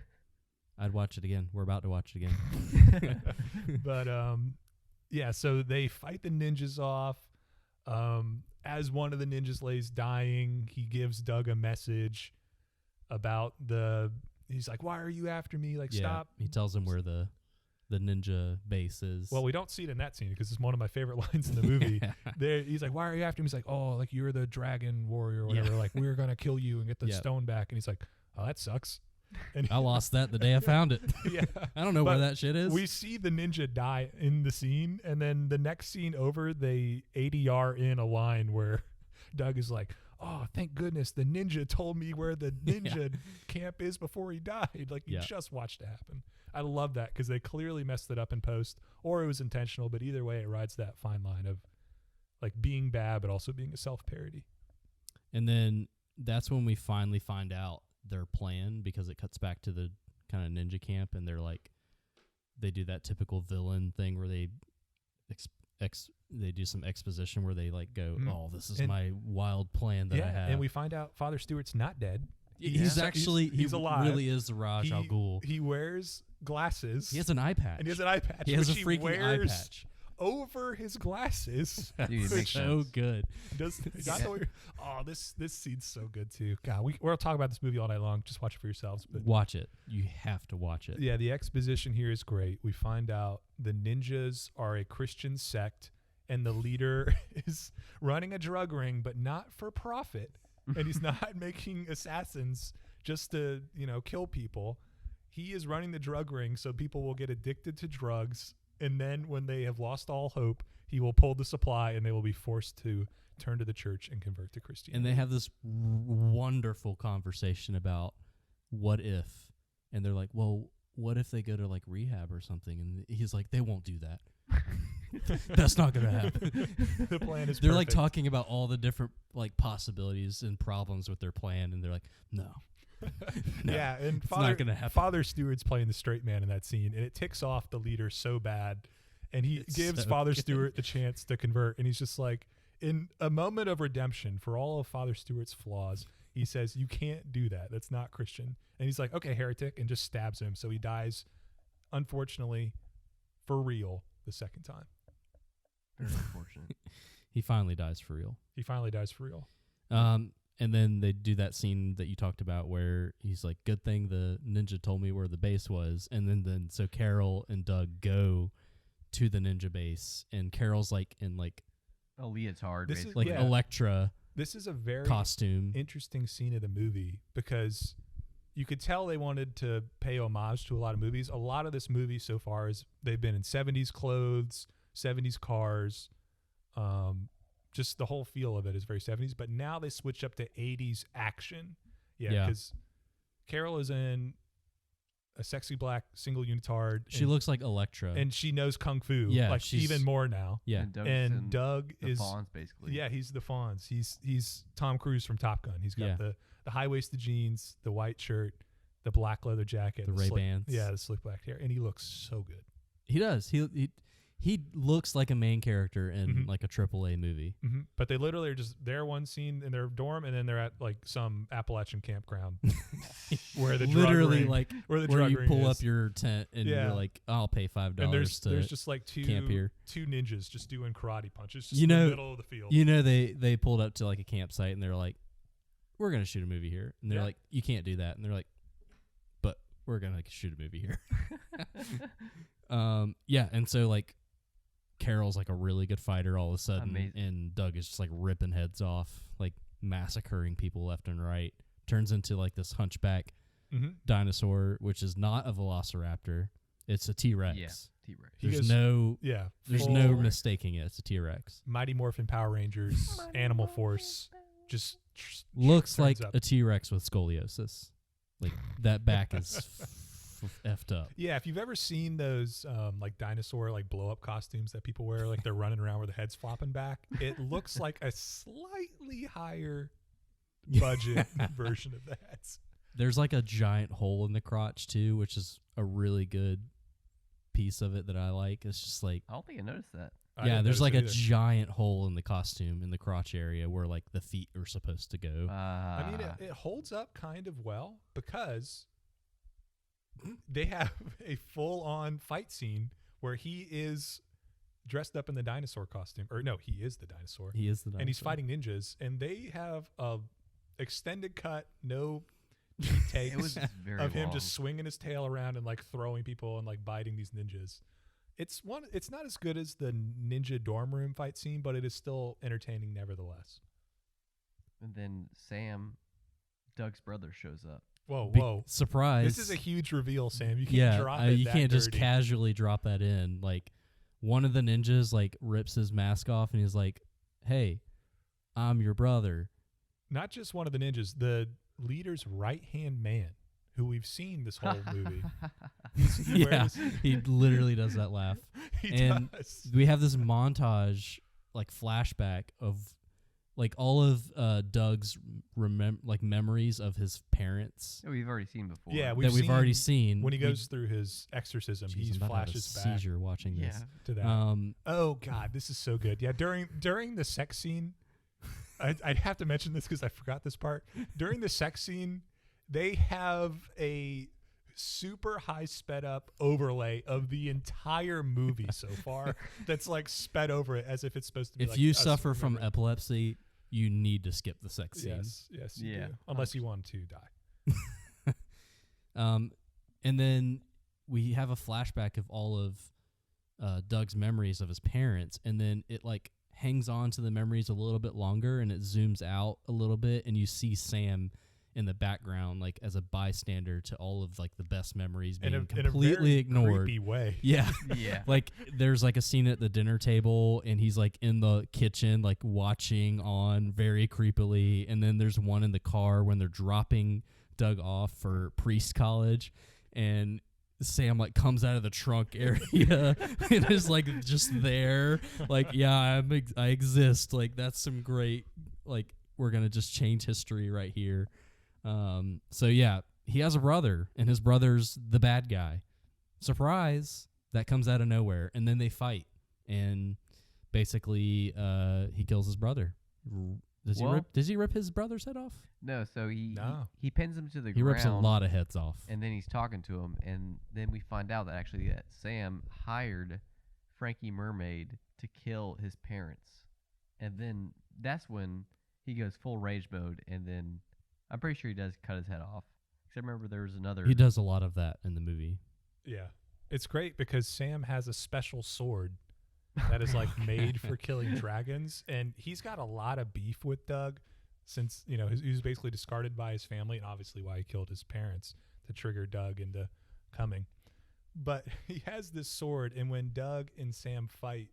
I'd watch it again. We're about to watch it again. But yeah, so they fight the ninjas off. As one of the ninjas lays dying, he gives Doug a message about he's like, "Why are you after me? Like, stop." He tells him where the ninja base is. Well, we don't see it in that scene because it's one of my favorite lines in the movie. There, he's like, "Why are you after me?" He's like, "Oh, like you're the dragon warrior or whatever. Like we're gonna kill you and get the stone back." And he's like, "Oh, that sucks." And I lost that the day I found it. Yeah, I don't know where that shit is. We see the ninja die in the scene, and then the next scene over, they ADR in a line where Doug is like, "Oh, thank goodness the ninja told me where the ninja camp is before he died." Like you just watched it happen. I love that because they clearly messed it up in post, or it was intentional. But either way, it rides that fine line of like being bad, but also being a self-parody. And then that's when we finally find out their plan, because it cuts back to the kind of ninja camp, and they're like, they do that typical villain thing where they they do some exposition where they like go, "Oh, this is my wild plan that I have." And we find out Father Stewart's not dead. He's alive. Really is the Raj Al Ghul. He wears glasses. He has an eye patch. And he has an eye patch. He has a which freaking he eye wears patch over his glasses. Dude, it makes so sense. good. This scene's so good too. God, we'll talk about this movie all night long. Just watch it for yourselves. But Watch it. You have to watch it. yeah, the exposition here is great. We find out the ninjas are a Christian sect, and the leader is running a drug ring, but not for profit. And he's not making assassins just to, kill people. He is running the drug ring so people will get addicted to drugs, and then when they have lost all hope, he will pull the supply and they will be forced to turn to the church and convert to Christianity. And they have this wonderful conversation about what if, and they're like, "Well, what if they go to like rehab or something?" And he's like, "They won't do that." That's not gonna happen. The plan is they're perfect. like talking about all the different like possibilities and problems with their plan, and they're like, no. Yeah, and it's not gonna happen. Father Stewart's playing the straight man in that scene, and it ticks off the leader so bad, and he gives Father Stewart the chance to convert, and he's just like, in a moment of redemption for all of Father Stewart's flaws, he says, "You can't do that. That's not Christian." And he's like, "Okay, heretic," and just stabs him. So he dies, unfortunately, for real, the second time. Very unfortunate. He finally dies for real. He finally dies for real. And then they do that scene that you talked about where he's like, "Good thing the ninja told me where the base was." And then so Carol and Doug go to the ninja base, and Carol's like in like a leotard, This is- basically. like Electra This is a very costume. interesting scene of the movie because you could tell they wanted to pay homage to a lot of movies. A lot of this movie so far is they've been in 70s clothes, 70s cars. Just the whole feel of it is very 70s, but now they switch up to 80s action. Yeah, because Carol is in a sexy black single unitard. She looks like Electra. And she knows Kung Fu, Yeah, like she's- even more now. Yeah. And Doug the is Fawns, basically. Yeah, he's the Fonz. He's Tom Cruise from Top Gun. He's got the high-waisted jeans, the white shirt, the black leather jacket, The slick- Ray-Bans. Yeah, the slick black hair, and he looks so good. He does. he looks like a main character in Mhm. like a AAA movie. But they literally are just there one scene in their dorm, and then they're at like some Appalachian campground where the drug Literally, ring, like where the where drug you ring pull is. up your tent and Yeah. you're like, I'll pay $5 and there's to just like camp here. two ninjas just doing karate punches just You in know- the middle of the field. You know, they pulled up to like a campsite and they're like, we're gonna shoot a movie here, and they're Yeah. like, you can't do that, and they're like, but we're gonna shoot a movie here. Yeah, and so like Carol's like a really good fighter all of a sudden, Amazing. and Doug is just like ripping heads off, like massacring people left and right. Turns into like this hunchback Mm-hmm. dinosaur, which is not a velociraptor. It's a T-Rex. Yeah, T-Rex. He There's goes- no Full no mistaking it. It's a T-Rex. Mighty Morphin Power Rangers, Animal Force, just Looks turns like up. a T-Rex with scoliosis. Like that back is effed up. Yeah, if you've ever seen those like dinosaur like blow up costumes that people wear, like they're running around with their heads flopping back, it looks like a slightly higher budget version of that. There's like a giant hole in the crotch too, which is a really good piece of it that I like. It's just like I don't think I noticed that. I yeah, didn't there's like a notice it either. giant hole in the costume in the crotch area where like the feet are supposed to go. I mean, it holds up kind of well because they have a full-on fight scene where he is dressed up in the dinosaur costume, or no, he is the dinosaur, He is the dinosaur. and he's fighting ninjas, and they have a extended cut, no cheap takes It was very of him long. just swinging his tail around and like throwing people and like biting these ninjas. It's not as good as the ninja dorm room fight scene, but it is still entertaining nevertheless. And then Sam, Doug's brother, shows up. Whoa. Surprise. This is a huge reveal, Sam. You can't yeah, drop it you that can't just dirty. casually drop that in. Like one of the ninjas like rips his mask off and he's like, "Hey, I'm your brother." Not just one of the ninjas, the leader's right-hand man, who we've seen this whole movie. He Yeah, wears- he literally does that laugh. he And does. We have this montage, like flashback of like all of Doug's memories of his parents That we've already seen before. Yeah, that we've already seen seen when he goes through his exorcism. Jeez, He I'm about to have a flashes back seizure watching Yeah. this. to that. Oh God, this is so good. Yeah, during the sex scene, I have to mention this because I forgot this part. During the sex scene, they have a super high sped up overlay of the entire movie so far. That's like sped over it as if it's supposed to be. If like you us suffer from remembering. epilepsy, you need to skip the sex scene. yes, you Yeah. do. Unless you want to die. And then we have a flashback of all of Doug's memories of his parents, and then it like hangs on to the memories a little bit longer, and it zooms out a little bit, and you see Sam in the background, like as a bystander to all of like the best memories being In a completely very ignored. creepy way. Yeah. Yeah. Like there's like a scene at the dinner table and he's like in the kitchen like watching on very creepily, and then there's one in the car when they're dropping Doug off for priest college, and Sam like comes out of the trunk area and is like just there like, yeah, I exist, like that's some great, like we're gonna just change history right here. So yeah, he has a brother and his brother's the bad guy. Surprise. That comes out of nowhere, and then they fight, and basically he kills his brother. Does he rip his brother's head off? No, so No. he pins him to the He ground. rips a lot of heads off. And then he's talking to him, and then we find out that actually that Sam hired Frankie Mermaid to kill his parents. And then that's when he goes full rage mode, and then I'm pretty sure he does cut his head off. Because I remember there was another... He does a lot of that in the movie. Yeah. It's great because Sam has a special sword that is like made for killing dragons, and he's got a lot of beef with Doug since, you know, he was basically discarded by his family, and obviously why he killed his parents to trigger Doug into coming. But he has this sword, and when Doug and Sam fight,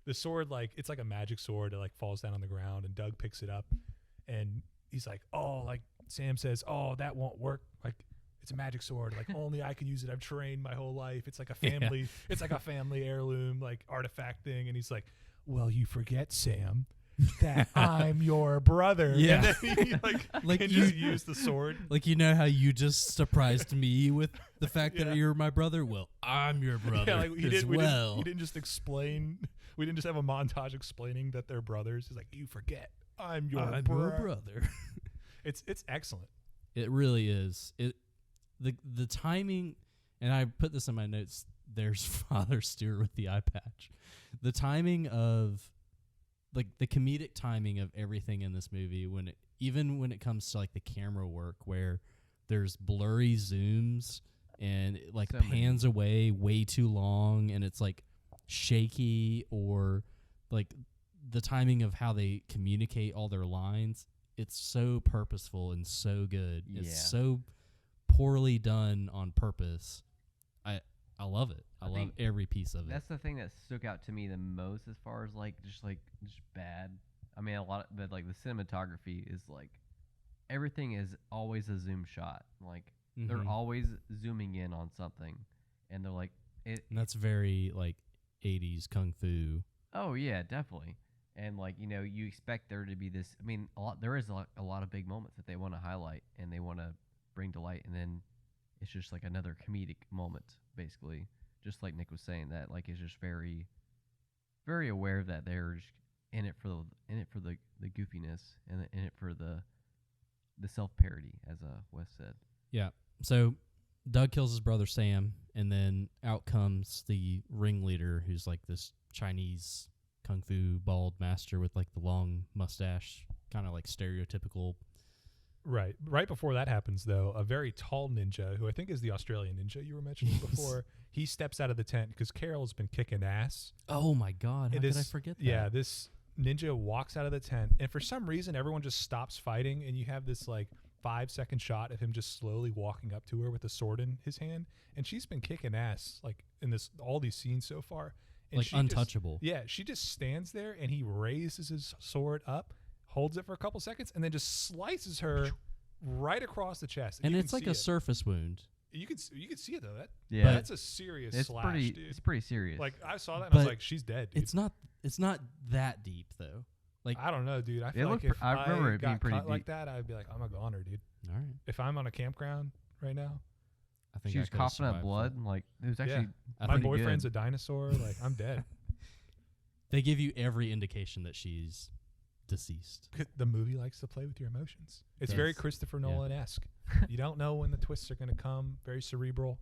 the sword, like, it's like a magic sword. It like falls down on the ground, and Doug picks it up, and he's like, oh, like Sam says, oh, that won't work. Like, it's a magic sword. Like, only I can use it. I've trained my whole life. It's like a family. It's like a family heirloom, like artifact thing. And he's like, well, you forget, Sam, that I'm your brother. Yeah. And then he Like can you- just use the sword. Like, you know how you just surprised me with the fact Yeah. that you're my brother? Well, I'm your brother Yeah, like as we well. didn't just explain. We didn't just have a montage explaining that they're brothers. He's like, you forget, I'm your brother. It's excellent. It really is. The timing, and I put this in my notes. There's Father Stewart with the eye patch. The timing of, like, the comedic timing of everything in this movie, even when it comes to like the camera work, where there's blurry zooms and it, like, So many. pans away way too long, and it's like shaky, or like the timing of how they communicate all their lines. It's so purposeful and so good. Yeah. It's so poorly done on purpose. I love it. I love think every piece of it. That's the thing that stuck out to me the most, as far as just bad. I mean, but like the cinematography is like everything is always a zoom shot. Like they're Mhm. always zooming in on something, and they're like it. And that's very like 80s kung fu. Oh yeah, definitely. And like you expect there to be this. I mean, there is a lot of big moments that they want to highlight and they want to bring to light, and then it's just like another comedic moment, basically. Just like Nick was saying, that like is just very, very aware that they're just in it for the goofiness and in it for the self parody, as Wes said. Yeah. So Doug kills his brother Sam, and then out comes the ringleader, who's like this Chinese kung fu bald master with like the long mustache, kind of like stereotypical. Right before that happens, though, a very tall ninja, who I think is the Australian ninja you were mentioning before, he steps out of the tent because Carol's been kicking ass. Oh my God! How could I forget that? Yeah, this ninja walks out of the tent, and for some reason, everyone just stops fighting, and you have this like 5-second shot of him just slowly walking up to her with a sword in his hand, and she's been kicking ass like in all these scenes so far. And Like she untouchable. she just stands there, and he raises his sword up, holds it for a couple seconds, and then just slices her right across the chest. And you it's can like see a it. surface wound. You can see it though. Yeah, That's a serious slash, dude. It's pretty serious. Like I saw that and I was But like, she's dead, dude. It's not that deep though. Like, I don't know, dude. I It feel like looked if I remember it being got pretty cut like deep. that, I'd be like, I'm a goner, dude. all right. If I'm on a campground right now, I think She I was could've coughing up survived blood, that. and like it was actually I my think boyfriend's good. a dinosaur. Like I'm dead. They give you every indication that she's deceased. The movie likes to play with your emotions. It's Yes. very Christopher Yeah. Nolan-esque. You don't know when the twists are going to come. Very cerebral.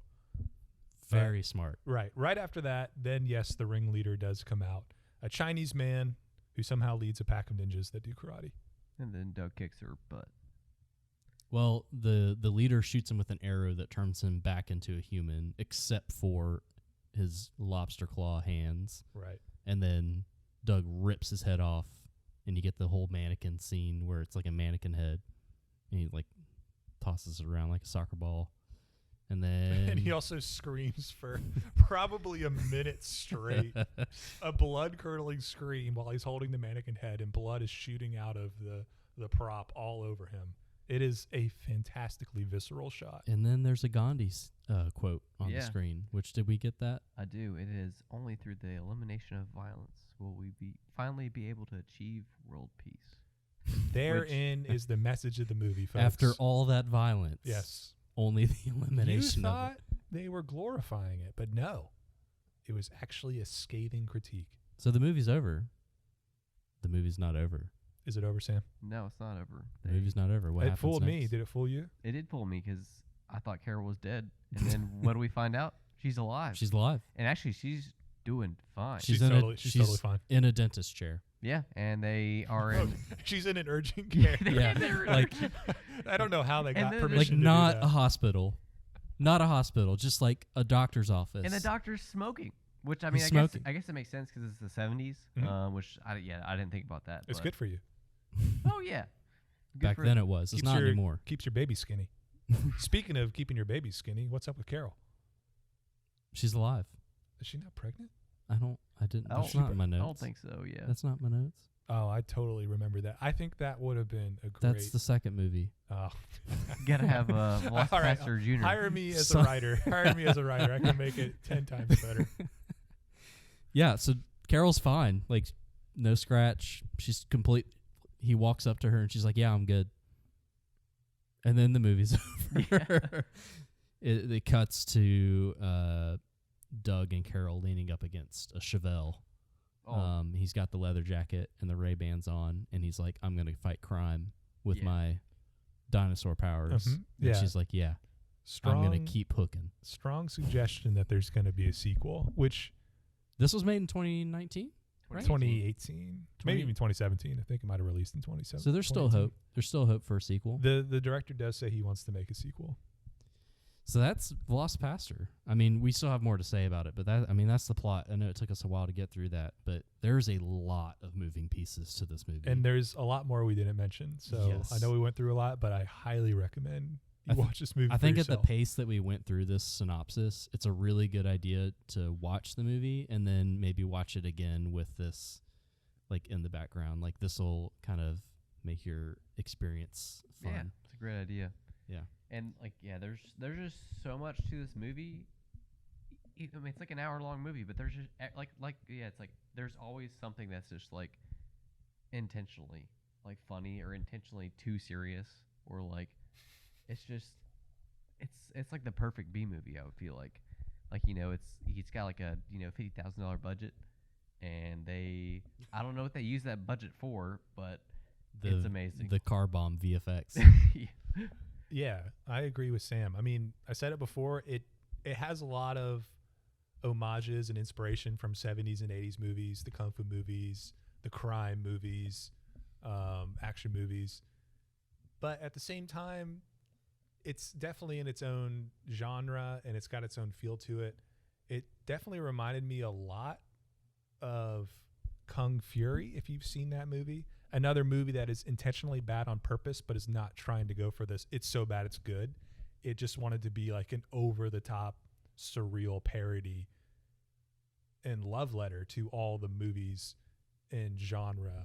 Very smart. Right after that, then yes, the ringleader does come out. A Chinese man who somehow leads a pack of ninjas that do karate. and then Doug kicks her butt. Well, the leader shoots him with an arrow that turns him back into a human, except for his lobster claw hands. Right. And then Doug rips his head off, and you get the whole mannequin scene where it's like a mannequin head, and he like tosses it around like a soccer ball, and then And he also screams for probably a minute straight. A blood-curdling scream while he's holding the mannequin head, and blood is shooting out of the prop all over him. It is a fantastically visceral shot. And then there's a Gandhi quote on the Yeah. screen. Which, did we get that? I do. It is only through the elimination of violence will we finally be able to achieve world peace. Therein is the message of the movie, folks. After all that violence, Yes. only the You elimination of thought it. they were glorifying it, but no. It was actually a scathing critique. So the movie's over. The movie's not over. Is it over, Sam? No, it's not over. The movie's not over. What It happens fooled me. next? Did it fool you? It did fool me because I thought Carol was dead, and then what do we find out? She's alive. She's alive. And actually, she's doing fine. She's She's totally fine. in a dentist chair. Yeah, and they are in. She's in an urgent care. Yeah, They're- like I don't know how they And got then permission like to do not that. a hospital, not a hospital, just like a doctor's office. And the doctor's smoking, which I mean, He's I guess smoking. I guess it makes sense because it's the 70s, Mhm. which I didn't think about that. It's but- good for you. Oh yeah. Good Back for then it was. It's Keeps not your- anymore. Keeps your baby skinny. Speaking of keeping your baby skinny, what's up with Carol? She's alive. Is she not pregnant? I didn't. I That's don't- not in my I notes. don't think so. Yeah. That's not my notes. Oh, I totally remember that. I think that would have been a great. That's the second movie. Oh. Gotta have All right, Pastor Jr. Hire me as So- a writer. Hire me as a writer. I can make it 10 times better. Yeah. So Carol's fine. Like no scratch. She's complete. He walks up to her and she's like, "Yeah, I'm good." And then the movie's over. It cuts to Doug and Carol leaning up against a Chevelle. Oh. He's got the leather jacket and the Ray-Bans on, and he's like, "I'm going to fight crime with my dinosaur powers." Mhm. And Yeah. she's like, "Yeah, I'm going to keep hooking." Strong suggestion that there's going to be a sequel, which This was made in 2019? Right? 2018, maybe even 2017. I think it might have released in 2017. So there's still hope. There's still hope for a sequel. The director does say he wants to make a sequel. So that's Velocipaster. I mean, we still have more to say about it, but that's the plot. I know it took us a while to get through that, but there's a lot of moving pieces to this movie. And there's a lot more we didn't mention. So Yes. I know we went through a lot, but I highly recommend you watch this movie. I think at yourself. the pace that we went through this synopsis, it's a really good idea to watch the movie and then maybe watch it again with this like in the background. Like this will kind of make your experience fun. Yeah, it's a great idea. Yeah. And there's just so much to this movie. I mean, it's like an hour-long movie, but there's just it's like there's always something that's just like intentionally like funny or intentionally too serious, or like it's like the perfect B movie. I would feel like he's got like a $50,000 budget, and I don't know what they use that budget for, but it's amazing. The car bomb VFX. Yeah, I agree with Sam. I mean, I said it before. It has a lot of homages and inspiration from 70s and 80s movies, the kung fu movies, the crime movies, action movies. But at the same time, it's definitely in its own genre and it's got its own feel to it. It definitely reminded me a lot of Kung Fury, if you've seen that movie. Another movie that is intentionally bad on purpose, but is not trying to go for this. It's so bad it's good. It just wanted to be like an over-the-top, surreal parody and love letter to all the movies and genre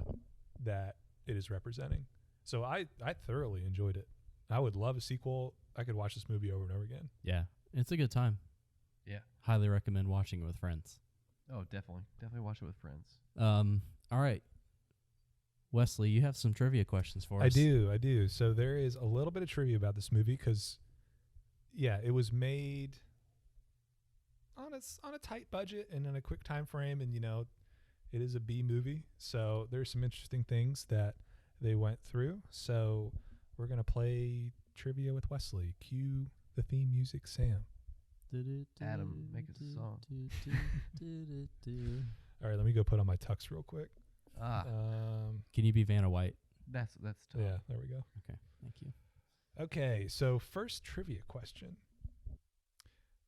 that it is representing. So I thoroughly enjoyed it. I would love a sequel. I could watch this movie over and over again. Yeah, it's a good time. Yeah. Highly recommend watching it with friends. Oh, definitely. Definitely watch it with friends. All right. Wesley, you have some trivia questions for us. I do. So there is a little bit of trivia about this movie because, it was made on a tight budget and in a quick time frame, and it is a B movie. So there's some interesting things that they went through. So we're gonna play trivia with Wesley. Cue the theme music, Sam. Adam, make us a song. All right, let me go put on my tux real quick. Can you be Vanna White? That's tough. Yeah, there we go. Okay, thank you. Okay, so first trivia question.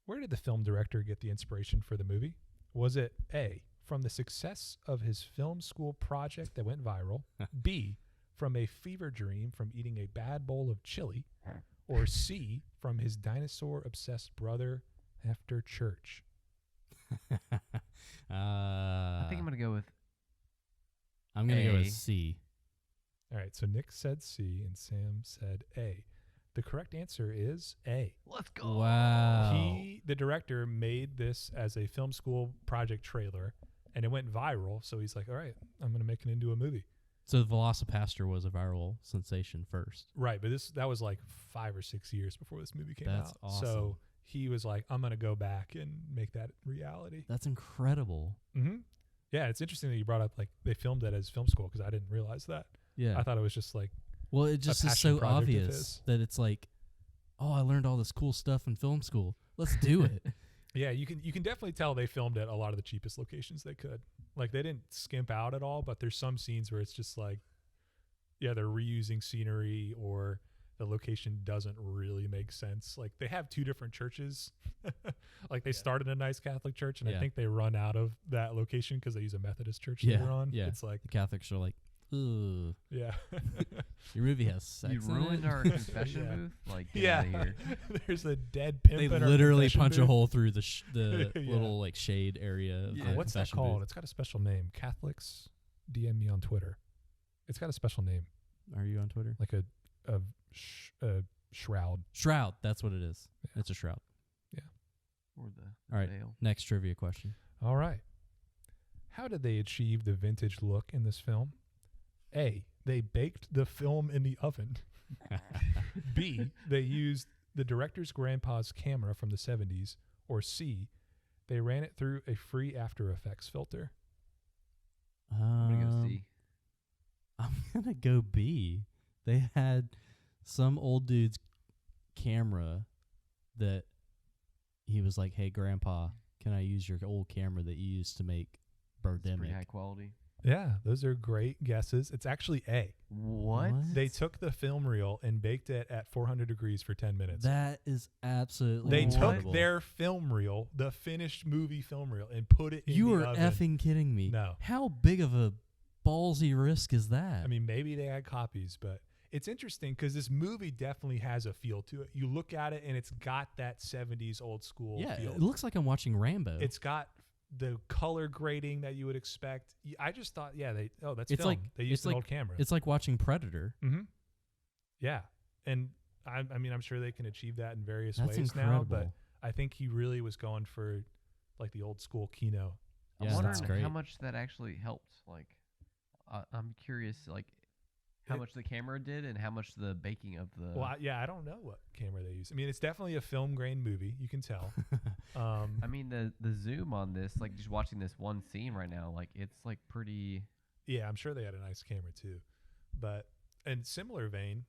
Where did the film director get the inspiration for the movie? Was it A, from the success of his film school project that went viral, B, from a fever dream from eating a bad bowl of chili, or C, from his dinosaur-obsessed brother after church? I think I'm going to go with I'm going to go A. with C. All right, so Nick said C and Sam said A. The correct answer is A. Let's go. Wow. The director made this as a film school project trailer, and it went viral, so he's like, all right, I'm going to make it into a movie. So Velocipaster was a viral sensation first. Right, but that was like 5 or 6 years before this movie came That's out. awesome. So he was like, I'm going to go back and make that reality. That's incredible. Mm-hmm. Yeah, it's interesting that you brought up, like, they filmed it as film school, because I didn't realize that. Yeah. I thought it was just like, Well, it just is passion so project of obvious his. that it's like, oh, I learned all this cool stuff in film school. Let's do it. yeah, you can definitely tell they filmed at a lot of the cheapest locations they could. Like, they didn't skimp out at all, but there's some scenes where it's just like, yeah, they're reusing scenery, or the location doesn't really make sense. Like, they have 2 different churches. Like, they started a nice Catholic church, and I think they run out of that location because they use a Methodist church later on. Yeah. It's like, The Catholics are like, ugh, yeah. your movie has sex You in ruined it. our confession Yeah. booth? Like, get Yeah. out of here. There's a dead pimp They in our literally confession punch a booth. hole through the Yeah. little like shade area. Of Yeah. the What's that confession called? booth. It's got a special name. Catholics, DM me on Twitter. It's got a special name, Are you on Twitter? like a shroud. Shroud. That's what it is. Yeah. It's a shroud. Or the All right. veil. Next trivia question. All right. How did they achieve the vintage look in this film? A, they baked the film in the oven. B, they used the director's grandpa's camera from the 70s. Or C, they ran it through a free After Effects filter. I'm going to go C. I'm going to go B. They had some old dude's camera that he was like, hey, Grandpa, can I use your old camera that you used to make It's pretty Birdemic? high quality. Yeah, those are great guesses. It's actually A. What? They took the film reel and baked it at 400 degrees for 10 minutes. That is absolutely They incredible. took their film reel, the finished movie film reel, and put it in You the are oven. effing kidding me. No. How big of a ballsy risk is that? I mean, maybe they had copies, but it's interesting because this movie definitely has a feel to it. You look at it, and it's got that 70s old school yeah, feel. it looks like I'm watching Rambo. It's got the color grading that you would expect. I just thought, that's It's film. like- They used it's an like- old camera. It's like watching Predator. Mm-hmm. Yeah, and I mean, I'm sure they can achieve that in various That's ways incredible. now, but I think he really was going for like the old school Kino. I'm Yeah, wondering that's great. how much that actually helped. Like, I'm curious, like, how much the camera did and how much the baking of the. Well, I don't know what camera they use. I mean, it's definitely a film grain movie. You can tell. I mean, the zoom on this, like, just watching this one scene right now, like, it's like pretty. Yeah, I'm sure they had a nice camera too. But in similar vein,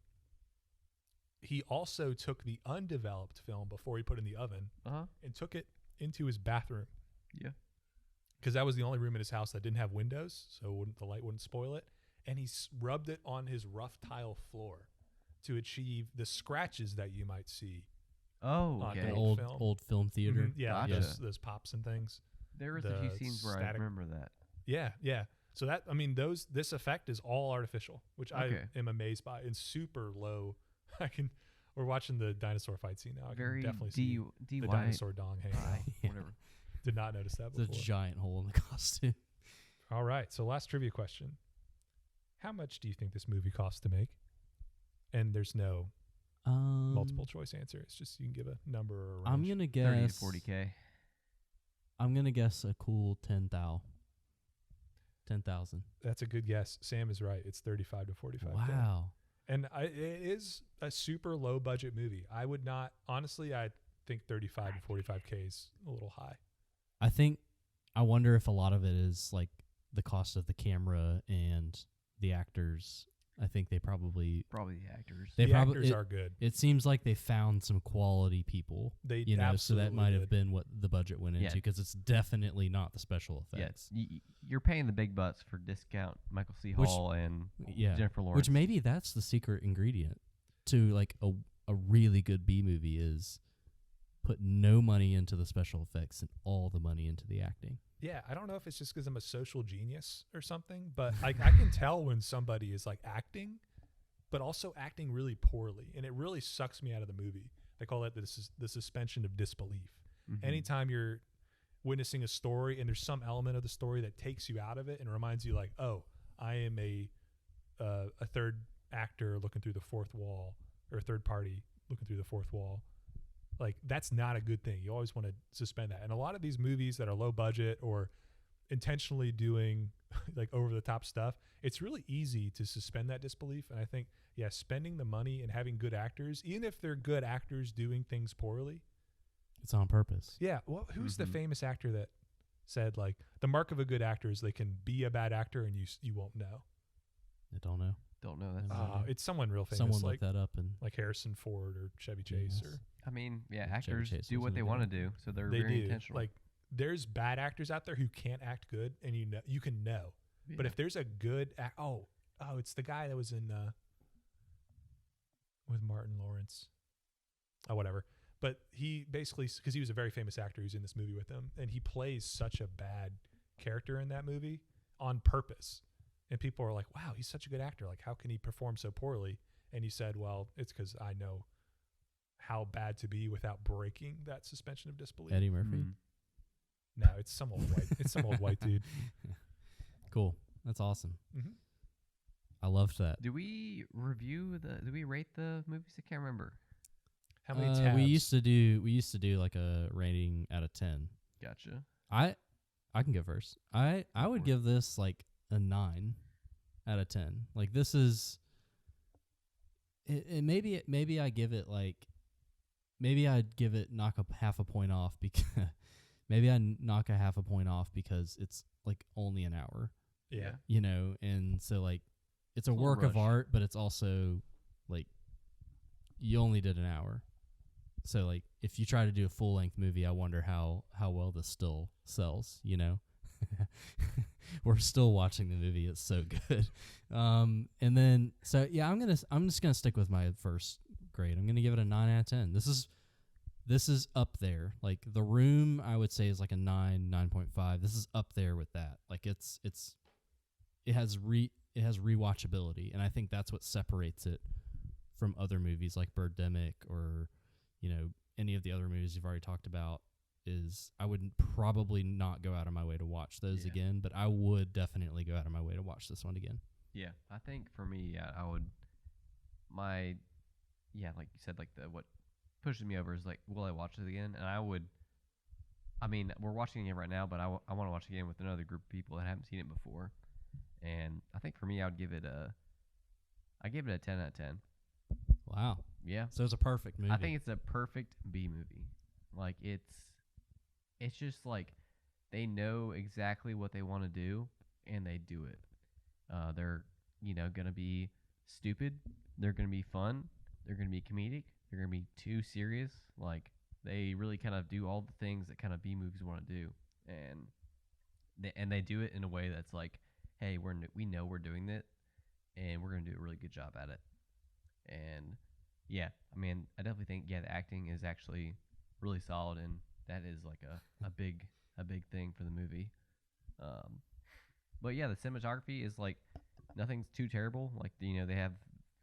he also took the undeveloped film before he put it in the oven and took it into his bathroom. Yeah. Because that was the only room in his house that didn't have windows, so the light wouldn't spoil it. And he rubbed it on his rough tile floor to achieve the scratches that you might see. Oh, on okay. the Old film theater. Mhm, yeah, like Gotcha. those pops and things. There was a few the scenes where I static- remember that. Yeah. So that, I mean, this effect is all artificial, which Okay. I am amazed by, and super low. We're watching the dinosaur fight scene now. I Very can definitely see the DIY. dinosaur dong hanging out. Yeah. Whatever. Did not notice that It's a before. giant hole in the costume. All right, so last trivia question. How much do you think this movie costs to make? And there's no multiple choice answer. It's just you can give a number or a range. I'm gonna 30 guess to 40K. I'm gonna guess a cool 10,000. 10,000. That's a good guess. Sam is right. It's 35 to 45. Wow. And it is a super low budget movie. I would not, honestly, I think 35 to 45K is a little high. I wonder if a lot of it is like the cost of the camera and the actors. I think they probably Probably the actors. They the probably- actors are good. it seems like they found some quality people. They So that absolutely might have did. been what the budget went Yeah. into, because it's definitely not the special Yes, effects. you're paying the big bucks for discount Michael C. Which- Hall and Yeah. Jennifer Lawrence. Which maybe that's the secret ingredient to like a really good B movie is put no money into the special effects and all the money into the acting. Yeah, I don't know if it's just because I'm a social genius or something, but like I can tell when somebody is like acting, but also acting really poorly, and it really sucks me out of the movie. They call that the suspension of disbelief. Mhm. Anytime you're witnessing a story and there's some element of the story that takes you out of it and reminds you like, oh, I am a third actor looking through the fourth wall, or a third party looking through the fourth wall. Like, that's not a good thing. You always want to suspend that. And a lot of these movies that are low budget or intentionally doing like over the top stuff, it's really easy to suspend that disbelief. And I think, yeah, spending the money and having good actors, even if they're good actors doing things poorly. It's on purpose. Yeah. Well, who's the Mhm. famous actor that said like the mark of a good actor is they can be a bad actor and you won't know? I don't know. Don't know. That's. It's someone real famous, Someone like look that up and Harrison Ford or Chevy Chase, Yes. or I mean, yeah, Chevy actors Chase do was what they really want to good. do, so they're they very do. intentional. Like, there's bad actors out there who can't act good, and you can know. But Yeah. if there's a good it's the guy that was in with Martin Lawrence. Oh, whatever. But he basically, because he was a very famous actor who's in this movie with him, and he plays such a bad character in that movie on purpose. And people are like, wow, he's such a good actor. Like, how can he perform so poorly? And he said, well, it's because I know how bad to be without breaking that suspension of disbelief. Eddie Murphy. Mhm. No, it's some old white. It's some old white dude. Cool. That's awesome. Mhm. I loved that. Do we rate the movies? I can't remember. How many tabs? We used to do like a rating out of 10. Gotcha. I I can go first. I would give this like a 9 out of 10. Like this is. Maybe I give it like. Maybe I'd give it knock a half a point off because. Maybe I knock a half a point off because it's like only an hour. Yeah. You know, and so like it's a little work of rush. art, but it's also like you only did an hour. So like if you try to do a full length movie, I wonder how well this still sells, you know. We're still watching the movie. It's so good. And then so yeah, I'm just gonna stick with my first grade. I'm gonna give it a 9 out of 10. This is up there. Like The Room, I would say is like a 9.5. This is up there with that. Like it has rewatchability, and I think that's what separates it from other movies like Birdemic or, you know, any of the other movies you've already talked about. Is I would probably not go out of my way to watch those again, but I would definitely go out of my way to watch this one again. Yeah, I think for me, I would. Like you said, like what pushes me over is like, will I watch it again? And I would. I mean, we're watching it right now, but I want to watch it again with another group of people that haven't seen it before. And I think for me, I give it a 10 out of 10. Wow. Yeah. So it's a perfect movie. I think it's a perfect B movie. Like it's just like they know exactly what they want to do and they do it. They're gonna be stupid. They're gonna be fun. They're gonna be comedic. They're gonna be too serious. Like they really kind of do all the things that kind of B movies want to do, and they do it in a way that's like, hey, we know we're doing it, and we're gonna do a really good job at it. And yeah, I mean, I definitely think the acting is actually really solid, and that is like a big thing for the movie. But yeah, the cinematography is like nothing's too terrible. Like they have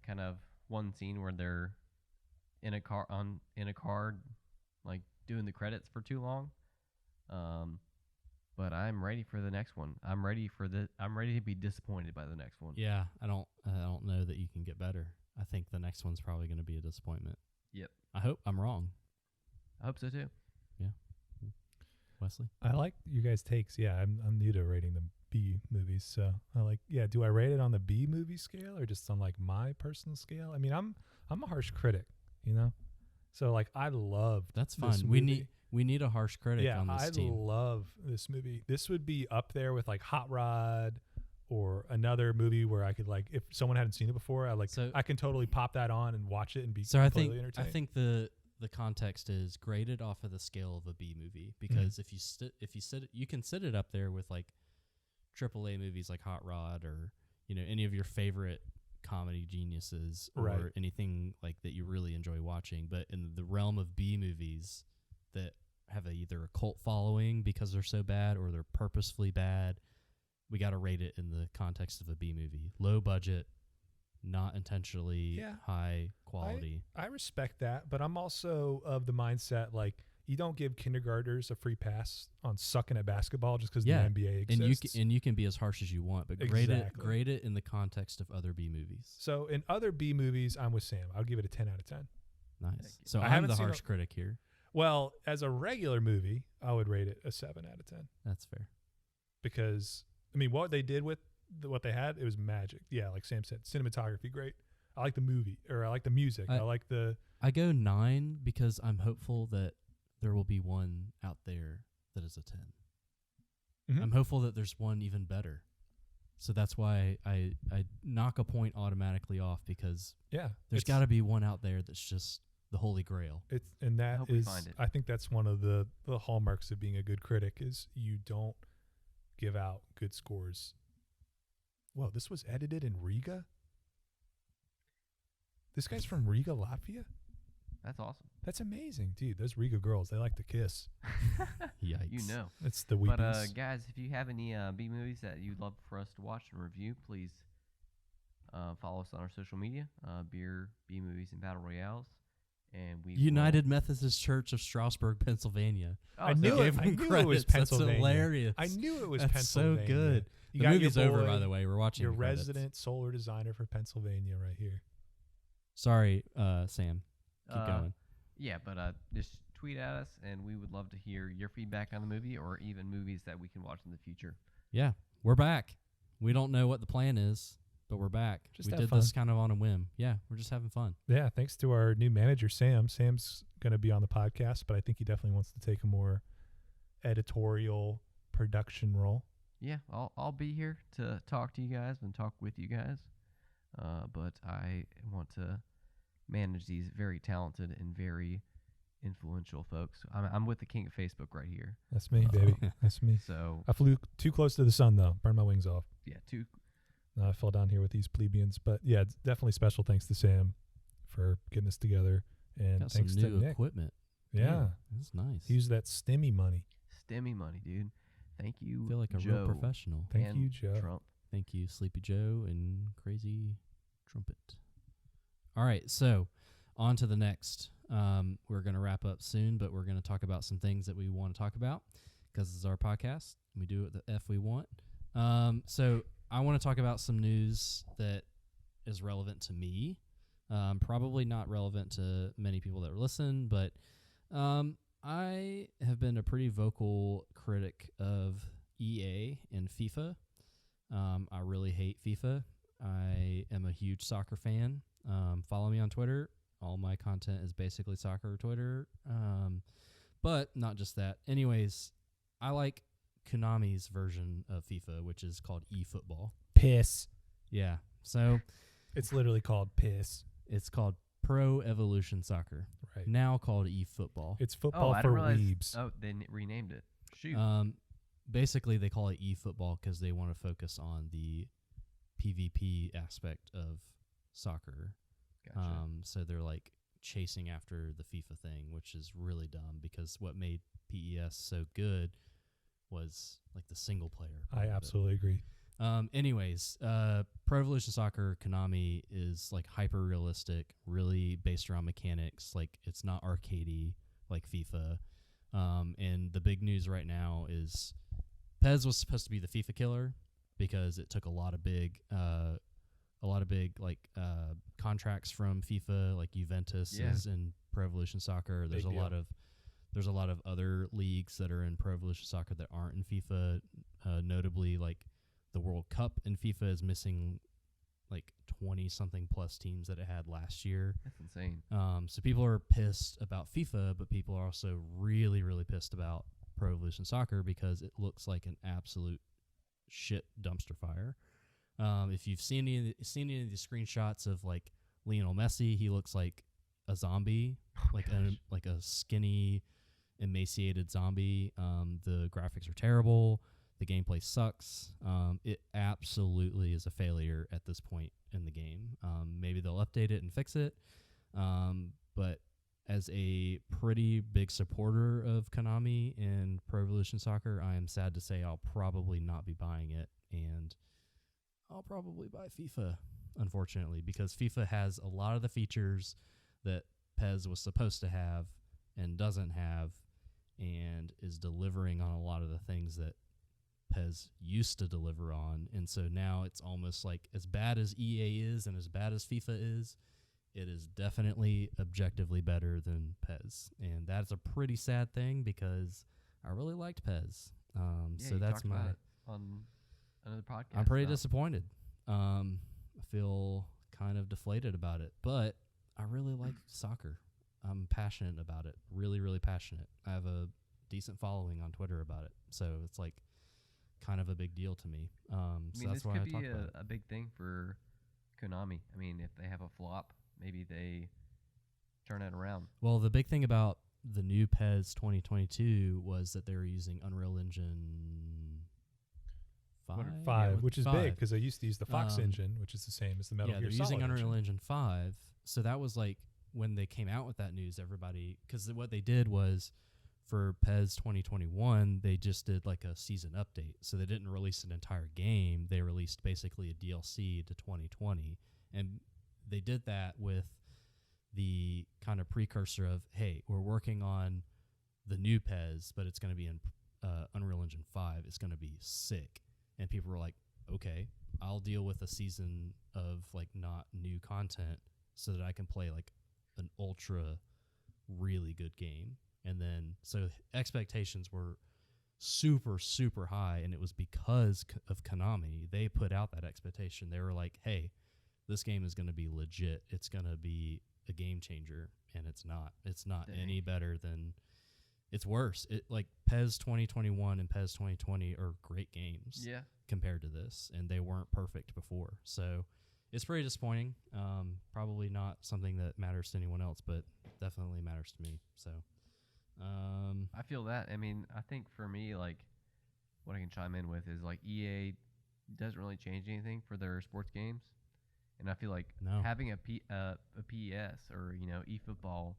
kind of one scene where they're in a car like doing the credits for too long. But I'm ready for the next one. I'm ready to be disappointed by the next one. Yeah, I don't know that you can get better. I think the next one's probably going to be a disappointment. Yep. I hope I'm wrong. I hope so too. Yeah. Wesley? I like you guys' takes. Yeah, I'm new to rating the B movies, so I like. Yeah, do I rate it on the B movie scale or just on like my personal scale? I mean, I'm a harsh critic, you know. So like, I love That's this fine. movie. We need a harsh critic on this I team. love this movie. This would be up there with like Hot Rod or another movie where I could like, if someone hadn't seen it before, I can totally pop that on and watch it and be completely entertained. I think the context is graded off of the scale of a B movie because if you can sit it up there with like AAA movies like Hot Rod or any of your favorite comedy geniuses or anything like that you really enjoy watching, but in the realm of B movies that have either a cult following because they're so bad or they're purposefully bad, we got to rate it in the context of a B movie. Low budget, not intentionally high quality. I respect that, but I'm also of the mindset like you don't give kindergartners a free pass on sucking at basketball just because the NBA exists. And you can be as harsh as you want, but grade it in the context of other B movies. So in other B movies, I'm with Sam. I'll give it a 10 out of 10. Nice. So I'm the harsh critic here. Well, as a regular movie, I would rate it a 7 out of 10. That's fair. Because I mean, what they did with what they had, it was magic. Yeah, like Sam said, cinematography great. I like the movie, or I like the music. I go 9 because I'm hopeful that there will be one out there that is a 10. Mm-hmm. I'm hopeful that there's one even better. So that's why I knock a point automatically off because there's got to be one out there that's just the holy grail. I think that's one of the hallmarks of being a good critic is you don't give out good scores. Whoa, this was edited in Riga? This guy's from Riga, Latvia? That's awesome. That's amazing, dude. Those Riga girls, they like to kiss. Yikes. You know. It's the weepies. But guys, if you have any B movies that you'd love for us to watch and review, please follow us on our social media, Beer, B Movies, and Battle Royales. And we United Methodist Church of Strasburg, Pennsylvania. Oh, I knew it was Pennsylvania. That's hilarious. I knew it was That's Pennsylvania. So good. You the got movie's your boy, over, by the way. We're watching your the resident solar designer for Pennsylvania right here. Sorry, Sam. Keep going. Yeah, but just tweet at us, and we would love to hear your feedback on the movie or even movies that we can watch in the future. Yeah, we're back. We don't know what the plan is, but we're back. Just we have did fun. this kind of on a whim. Yeah, we're just having fun. Yeah, thanks to our new manager, Sam. Sam's going to be on the podcast, but I think he definitely wants to take a more editorial production role. Yeah, I'll be here to talk to you guys and talk with you guys. But I want to manage these very talented and very influential folks. I'm with the king of Facebook right here. That's me, baby. That's me. So I flew too close to the sun, though. Burned my wings off. yeah, I fell down here with these plebeians. But yeah, it's definitely special thanks to Sam for getting us together. And Got thanks some to new Nick. equipment. Yeah. That's nice. He used that STEMI money. STEMI money, dude. Thank you, I feel like a Joe, real professional. Thank and you, Joe. Trump. Thank you, Sleepy Joe and Crazy Trumpet. All right, so on to the next. We're going to wrap up soon, but we're going to talk about some things that we want to talk about because it's our podcast. We do it the F we want. So I want to talk about some news that is relevant to me. Probably not relevant to many people that listen, but I have been a pretty vocal critic of EA and FIFA. I really hate FIFA. I am a huge soccer fan. Follow me on Twitter. All my content is basically soccer Twitter. But not just that. Anyways, I like Konami's version of FIFA, which is called eFootball. Piss. Yeah. So It's literally called piss. it's called Pro Evolution Soccer, Right. now called eFootball. It's football I for didn't realize. weebs. Oh, they renamed it. Shoot. Basically, they call it eFootball because they want to focus on the PvP aspect of soccer. Gotcha. So they're like chasing after the FIFA thing, which is really dumb because what made PES so good was like the single player. I absolutely agree. Anyways, Pro Evolution Soccer Konami is like hyper realistic, really based around mechanics. Like it's not arcadey like FIFA. And the big news right now is Pez was supposed to be the FIFA killer because it took a lot of big contracts from FIFA, like Juventus is in Pro Evolution Soccer. There's Big deal. there's a lot of other leagues that are in Pro Evolution Soccer that aren't in FIFA. Notably, like the World Cup in FIFA is missing like 20-something plus teams that it had last year. That's insane. So people are pissed about FIFA, but people are also really, really pissed about Pro Evolution Soccer because it looks like an absolute shit dumpster fire. If you've seen any of the screenshots of like Lionel Messi, he looks like a zombie, like a skinny, emaciated zombie. The graphics are terrible. The gameplay sucks. It absolutely is a failure at this point in the game. Maybe they'll update it and fix it. But as a pretty big supporter of Konami and Pro Evolution Soccer, I am sad to say I'll probably not be buying it, and I'll probably buy FIFA, unfortunately, because FIFA has a lot of the features that PES was supposed to have and doesn't have, and is delivering on a lot of the things that PES used to deliver on. And so now it's almost like as bad as EA is and as bad as FIFA is, it is definitely objectively better than PES. And that's a pretty sad thing because I really liked PES. So that's my... on another podcast. I'm pretty disappointed. I feel kind of deflated about it, but I really like soccer. I'm passionate about it. Really, really passionate. I have a decent following on Twitter about it. So it's like kind of a big deal to me. So that's this why I could talk be about it. a big thing for Konami. I mean, if they have a flop, maybe they turn it around. Well, the big thing about the new PES 2022 was that they were using Unreal Engine 5, which is big 5. because they used to use the Fox engine, which is the same as the Metal Gear they're Solid using Unreal engine. Engine 5. So that was like when they came out with that news, everybody, because what they did was for PES 2021, they just did like a season update. So they didn't release an entire game. They released basically a DLC to 2020. And they did that with the kind of precursor of, hey, we're working on the new PES, but it's going to be in Unreal Engine 5. It's going to be sick. And people were like, okay, I'll deal with a season of like not new content so that I can play like an ultra really good game. And then so expectations were super, super high, and it was because of Konami. They put out that expectation. They were like, hey, this game is going to be legit. It's going to be a game changer, and it's not. It's not any better than... It's worse. It like PES 2021 and PES 2020 are great games compared to this, and they weren't perfect before. So it's pretty disappointing. Probably not something that matters to anyone else, but definitely matters to me. So I feel that. I mean, I think for me, like, what I can chime in with is like EA doesn't really change anything for their sports games, and I feel like having a PES or eFootball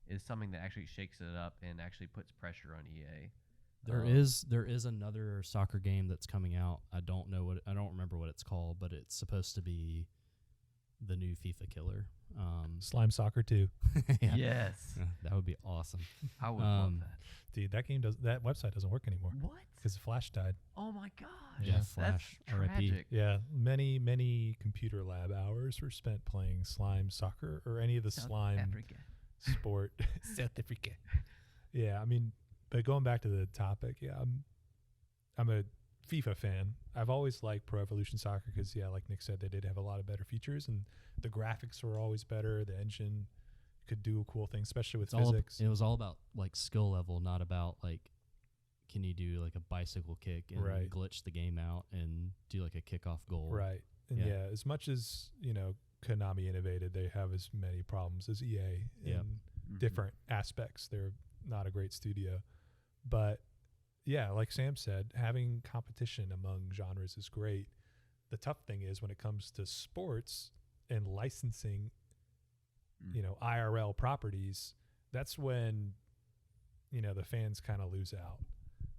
is something that actually shakes it up and actually puts pressure on EA. There is another soccer game that's coming out. I don't remember what it's called, but it's supposed to be the new FIFA killer. Slime Soccer 2. Yeah. Yes. That would be awesome. I would love that. Dude, that website doesn't work anymore. What? Because Flash died. Oh my gosh. Yeah, That's Flash, RIP. tragic. Yeah, many computer lab hours were spent playing Slime Soccer or any of the South slime Africa. sport. South Africa. Yeah, I mean, but going back to the topic, I'm a FIFA fan. I've always liked Pro Evolution Soccer because, like Nick said, they did have a lot of better features, and the graphics were always better. The engine could do cool things, especially with physics. It was all about like skill level, not about like, can you do like a bicycle kick and glitch the game out and do like a kickoff goal? Right. And as much as, Konami innovated, they have as many problems as EA in different aspects. They're not a great studio. But like Sam said, having competition among genres is great. The tough thing is when it comes to sports and licensing, IRL properties, that's when, the fans kind of lose out.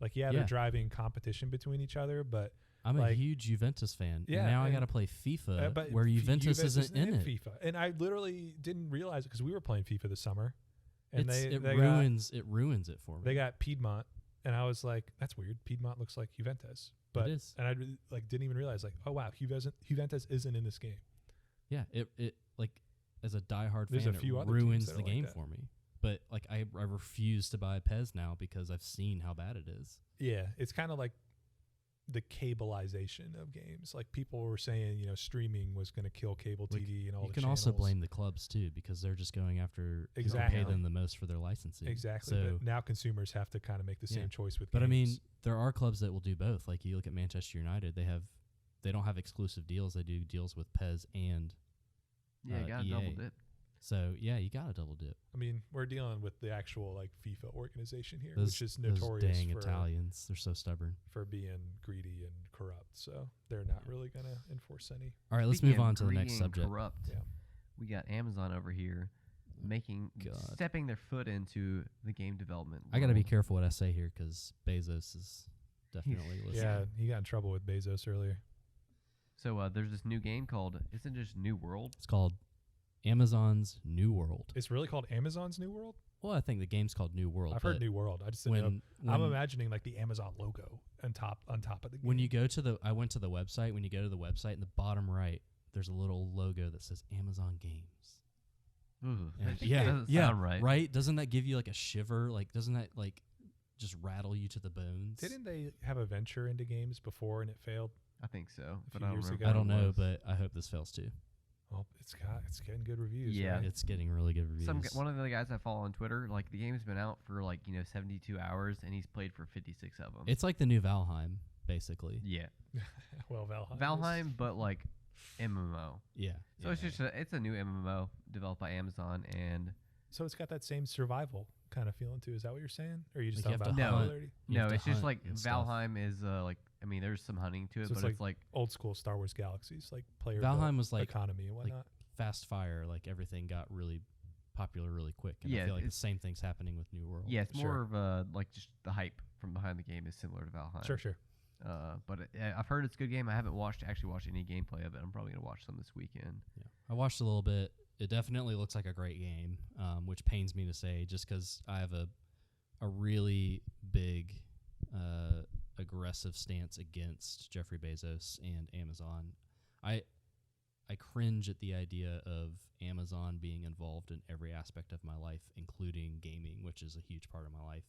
Like, they're driving competition between each other, but I'm a huge Juventus fan. Yeah, and now I got to play FIFA but where Juventus isn't in it. FIFA. And I literally didn't realize it because we were playing FIFA this summer. And it ruins it for me. They got Piedmont, and I was like, that's weird. Piedmont looks like Juventus. But, it is. And I didn't even realize, like, oh, wow, Juventus isn't in this game. Yeah, it like, as a diehard There's fan, a few it other ruins teams the that are like game that. for me. But like, I refuse to buy PES now because I've seen how bad it is. Yeah, it's kind of like the cableization of games. Like, people were saying, streaming was going to kill cable TV and all the channels. You can also blame the clubs too, because they're just going after who can pay them the most for their licensing. Exactly. So, but now consumers have to kind of make the same choice with But games. I mean, there are clubs that will do both. Like, you look at Manchester United, they don't have exclusive deals. They do deals with PES and You got to EA. double dip. So you got to double dip. I mean, we're dealing with the actual like FIFA organization here, Those, which is notorious those dang for Italians. They're so stubborn. for being greedy and corrupt. So they're not really going to enforce any. All right, let's Speaking move of on to the greedy next and subject. Corrupt, Yeah. we got Amazon over here stepping their foot into the game development. I got to be world. careful what I say here because Bezos is definitely listening. Yeah, he got in trouble with Bezos earlier. So there's this new game called, isn't it just New World? It's called Amazon's New World. It's really called Amazon's New World? Well, I think the game's called New World. I've heard New World. I just didn't know. I'm imagining like the Amazon logo on top of the game. When you go to I went to the website. When you go to the website, in the bottom right, there's a little logo that says Amazon Games. Ooh, And that doesn't sound right. Right? Doesn't that give you like a shiver? Like, doesn't that like just rattle you to the bones? Didn't they have a venture into games before and it failed? I think so, A but few I don't years remember. ago. I don't what it know, was. but I hope this fails too. Well, it's getting good reviews. Yeah. right? It's getting really good reviews. One of the guys I follow on Twitter, like the game's been out for 72 hours, and he's played for 56 of them. It's like the new Valheim, basically. yeah, Well, Valheim. Valheim, but like MMO. Yeah. So it's a new MMO developed by Amazon, and So it's got that same survival kind of feeling too. Is that what you're saying? Or are you just Like, talking you about have to hunt. popularity? You have no, to it's just hunt like and stuff. Valheim is there's some hunting to it, So but it's like old school Star Wars Galaxies, like player Valheim was like economy and whatnot. fast fire. Like, everything got really popular really quick. And Yeah, I feel like the it's- same thing's happening with New World. yeah, it's Sure. more of a like just the hype from behind the game is similar to Valheim. Sure. But I've heard it's a good game. I haven't actually watched any gameplay of it. I'm probably gonna watch some this weekend. Yeah. I watched a little bit. It definitely looks like a great game, which pains me to say just because I have a really big aggressive stance against Jeffrey Bezos and Amazon. I cringe at the idea of Amazon being involved in every aspect of my life, including gaming, which is a huge part of my life.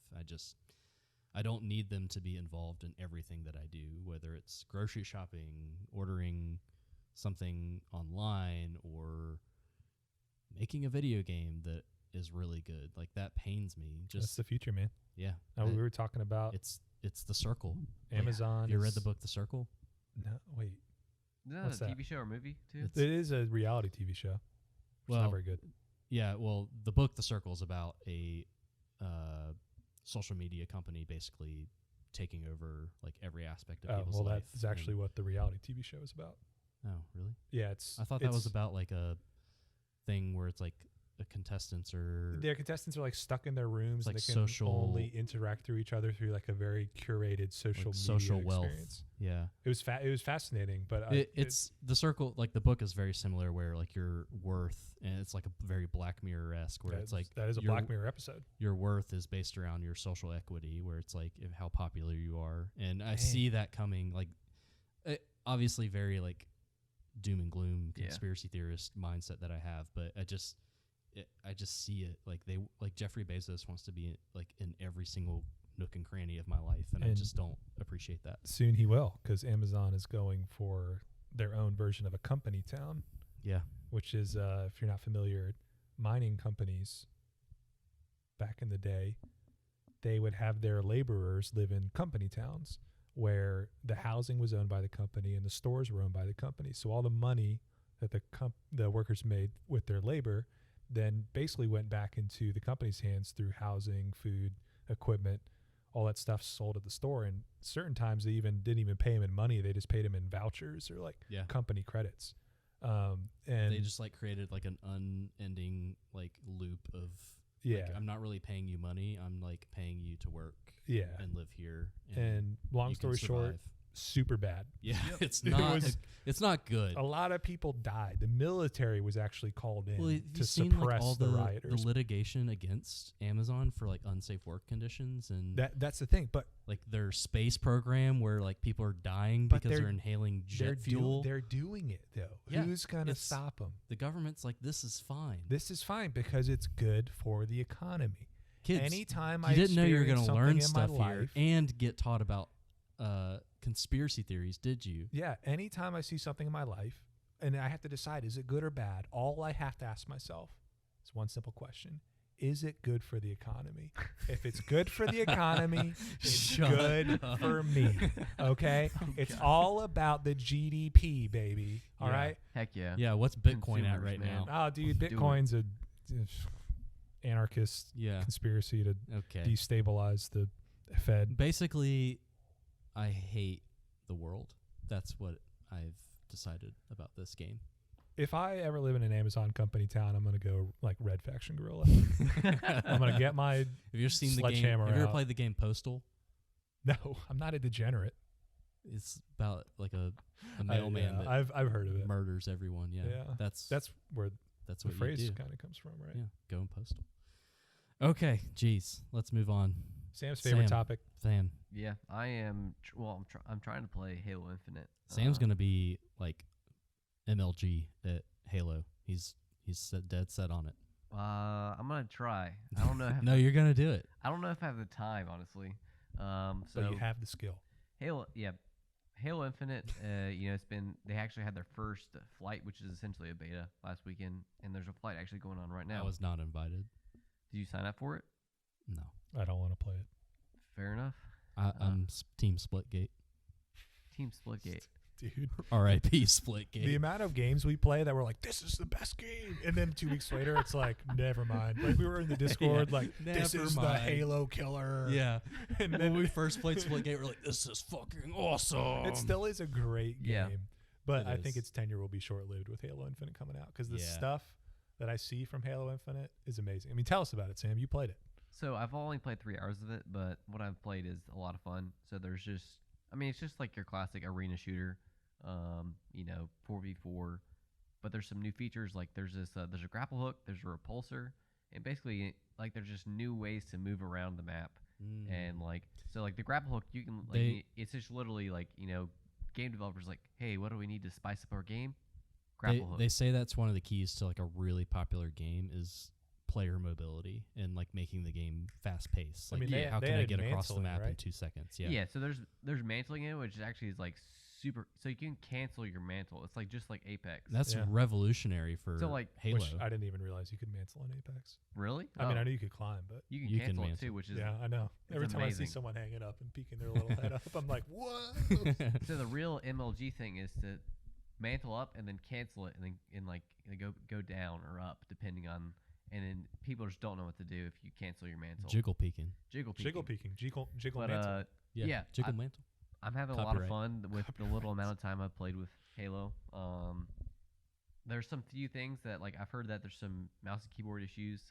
I don't need them to be involved in everything that I do, whether it's grocery shopping, ordering something online, or making a video game that is really good. Like, that pains me. That's the future, man. Yeah. We were talking about It's The Circle. Amazon. Have you read the book The Circle? No, wait. Isn't What's that a that? TV show or movie too? It's- It is a reality TV show. It's Well, not very good. Yeah, well, the book The Circle is about a social media company basically taking over like every aspect of people's life. That's actually what the reality TV show is about. Oh, really? Yeah, it's. I thought that was about like a thing where it's like the contestants are Their contestants are like stuck in their rooms, like and they can social- only interact through each other through like a very curated social like media social wealth. experience. Yeah. It was fascinating, but It's The Circle, like the book is very similar where like your worth, and it's like a very Black Mirror-esque where it's like that is a your- Black Mirror episode. your worth is based around your social equity, where it's like how popular you are. And I Dang. see that coming, like obviously very like doom and gloom Yeah. conspiracy theorist mindset that I have, but I just see it like Jeffrey Bezos wants to be like in every single nook and cranny of my life, and I And just don't appreciate that. Soon he will, because Amazon is going for their own version of a company town, Yeah. which is, if you're not familiar, mining companies back in the day, they would have their laborers live in company towns where the housing was owned by the company and the stores were owned by the company. So all the money that the workers made with their labor then basically went back into the company's hands through housing, food, equipment, all that stuff sold at the store. And certain times they didn't even pay them in money. They just paid them in vouchers or like Yeah. company credits. And They just like created like an unending like loop of yeah, like, I'm not really paying you money. I'm like paying you to work yeah. and live here. And long you can story short, survive. super bad. Yeah, Yep. it's It not. was- It's not good. A lot of people died. The military was actually called in Well, have to you seen suppress like all the the rioters. litigation against Amazon for like unsafe work conditions and That's the thing. But like their space program where like people are dying But because they're- they're inhaling jet fuel? they're doing it though. Yeah, Who's gonna it's- stop them? The government's like, this is fine. This is fine because it's good for the economy. Kids, Anytime you I didn't know you were experience going to learn something in stuff my here life, and get taught about conspiracy theories, did you? yeah, anytime I see something in my life and I have to decide, is it good or bad? All I have to ask myself is one simple question. Is it good for the economy? If it's good for the economy, it's Shut good up. for me. Okay? It's all about the GDP, baby. All Yeah. right? Heck yeah. Yeah, what's Bitcoin at Consumers, right man. now? Oh, dude, Do it. Bitcoin's a anarchist Yeah. conspiracy to Okay. destabilize the Fed. Basically, I hate the world. That's what I've decided about this game. If I ever live in an Amazon company town, I'm going to go like Red Faction Gorilla. I'm going to get my Have you ever seen the game? Sledgehammer Have you ever out. played the game Postal? No, I'm not a degenerate. It's about like a mailman that I've heard of it. murders everyone. Yeah, Yeah. that's That's where that's the what phrase you do. kind of comes from, right? Yeah, going postal. Okay, geez, let's move on. Sam's favorite Sam. topic. Sam, Yeah, I am. I'm trying to play Halo Infinite. Sam's gonna be like MLG at Halo. He's dead set on it. I'm gonna try. I don't know. No, you're gonna do it. I don't know if I have the time, honestly. So But you have the skill. Halo Infinite. They actually had their first flight, which is essentially a beta last weekend, and there's a flight actually going on right now. I was not invited. Did you sign up for it? No, I don't want to play it. Fair enough. I'm Team Splitgate. Team Splitgate. Dude, R.I.P. Splitgate. the amount of games we play that we're like, this is the best game. And then 2 weeks later, it's like, never mind. Like we were in the Discord, Yeah, like, this never is the mind. Halo killer. Yeah. And When then we first played Splitgate, we're like, this is fucking awesome. it still is a great game. Yeah. But It I think is. its tenure will be short lived with Halo Infinite coming out because the Yeah. stuff that I see from Halo Infinite is amazing. I mean, tell us about it, Sam. You played it. So I've only played 3 hours of it, but what I've played is a lot of fun. So there's just, it's just like your classic arena shooter, 4v4. But there's some new features, like there's a grapple hook, there's a repulsor, and basically like there's just new ways to move around the map. Mm. And like the grapple hook, you can They- it's just literally like game developers like, hey, what do we need to spice up our game? grapple hook. They say that's one of the keys to like a really popular game is player mobility and like making the game fast paced. I Like, mean, how they can I added get across the mantling, map in right? 2 seconds? Yeah. So there's mantling in it, which actually is like super. So you can cancel your mantle. It's like just like Apex. That's Yeah. revolutionary for So, like- Halo. Which I didn't even realize you could mantle in Apex. Really? I mean, Oh, I knew you could climb, but you can You can cancel it mantle. too, which is yeah, I know. it's Every time I see amazing. someone hanging up and peeking their little head up, I'm like, whoa. So the real MLG thing is to mantle up and then cancel it and like go down or up depending on. And then people just don't know what to do if you cancel your mantle. Jiggle peeking. Jiggle peeking. Jiggle But mantle. Yeah, Jiggle mantle. I'm having a lot of Copyright. fun with the little amount of time I've played with Halo. There's some few things that like I've heard that there's some mouse and keyboard issues.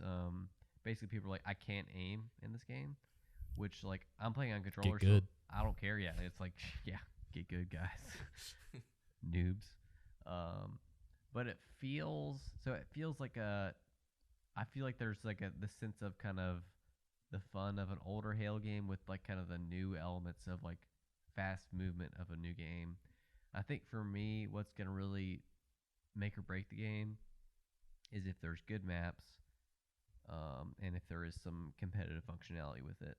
Basically people are like I can't aim in this game, which like I'm playing on controller, so good. I don't care. Yeah, it's like yeah, get good guys, noobs. But it feels like I feel like there's like the sense of kind of the fun of an older Halo game with like kind of the new elements of like fast movement of a new game. I think for me, what's gonna really make or break the game is if there's good maps, and if there is some competitive functionality with it.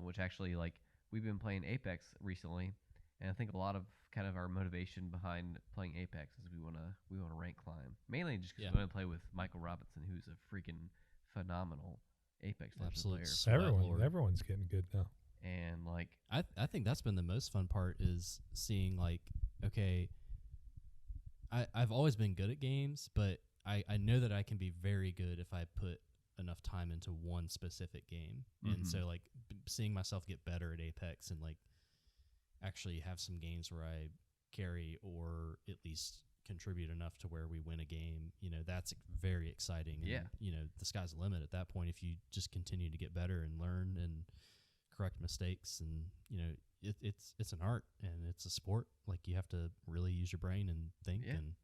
Which actually, like we've been playing Apex recently, and I think a lot of kind of our motivation behind playing Apex is we wanna rank climb, mainly just because we want to play with Michael Robinson, who's a freaking phenomenal Apex Legends Absolute player. sweat lord. Everyone's getting good now. And like I think that's been the most fun part is seeing like, okay, I've always been good at games, but I know that I can be very good if I put enough time into one specific game. And so like seeing myself get better at Apex and like actually have some games where I carry or at least contribute enough to where we win a game, you know, that's very exciting. And, Yeah. you know, the sky's the limit at that point if you just continue to get better and learn and correct mistakes. And, you know, it's an art and it's a sport. Like you have to really use your brain and think and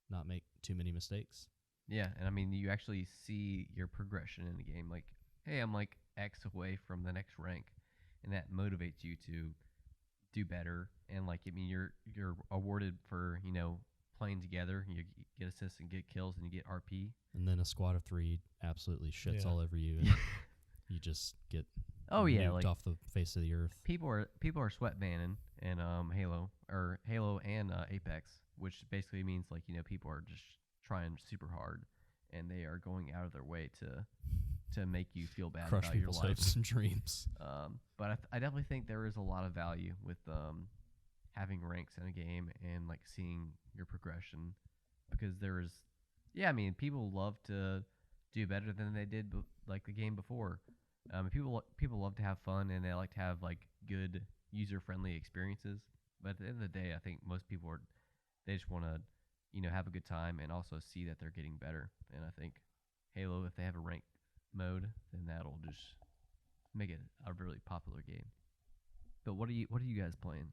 not make too many mistakes. yeah, and I mean you actually see your progression in the game. Like, hey, I'm like X away from the next rank, and that motivates you to do better. And like, I mean, you're awarded for playing together. You get assists and get kills, and you get RP. And then a squad of 3 absolutely shits Yeah. all over you. And you just get Oh yeah, nuked like off the face of the earth. people are sweat banning in Halo and Apex, which basically means like people are just trying super hard, and they are going out of their way to make you feel bad Crush about your people's life. hopes and dreams. But I definitely think there is a lot of value with having ranks in a game and like seeing your progression, because I mean, people love to do better than they did like the game before. People love to have fun, and they like to have like good user-friendly experiences. But at the end of the day, I think most people they just want to have a good time and also see that they're getting better. And I think Halo, if they have a ranked mode, then that'll just make it a really popular game. But what are you guys playing?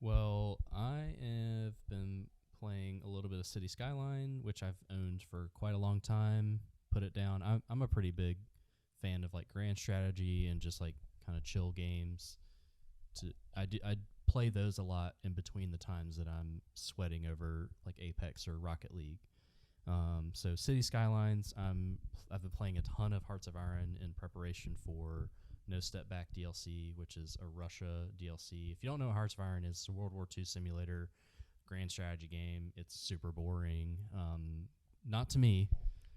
Well, I have been playing a little bit of City Skyline, which I've owned for quite a long time. Put it down. I'm a pretty big fan of like grand strategy and just like kind of chill games. I play those a lot in between the times that I'm sweating over like Apex or Rocket League. So City Skylines, I've been playing a ton of Hearts of Iron in preparation for No Step Back DLC, which is a Russia DLC. If you don't know what Hearts of Iron is, it's a World War II simulator, grand strategy game. It's super boring. Not to me,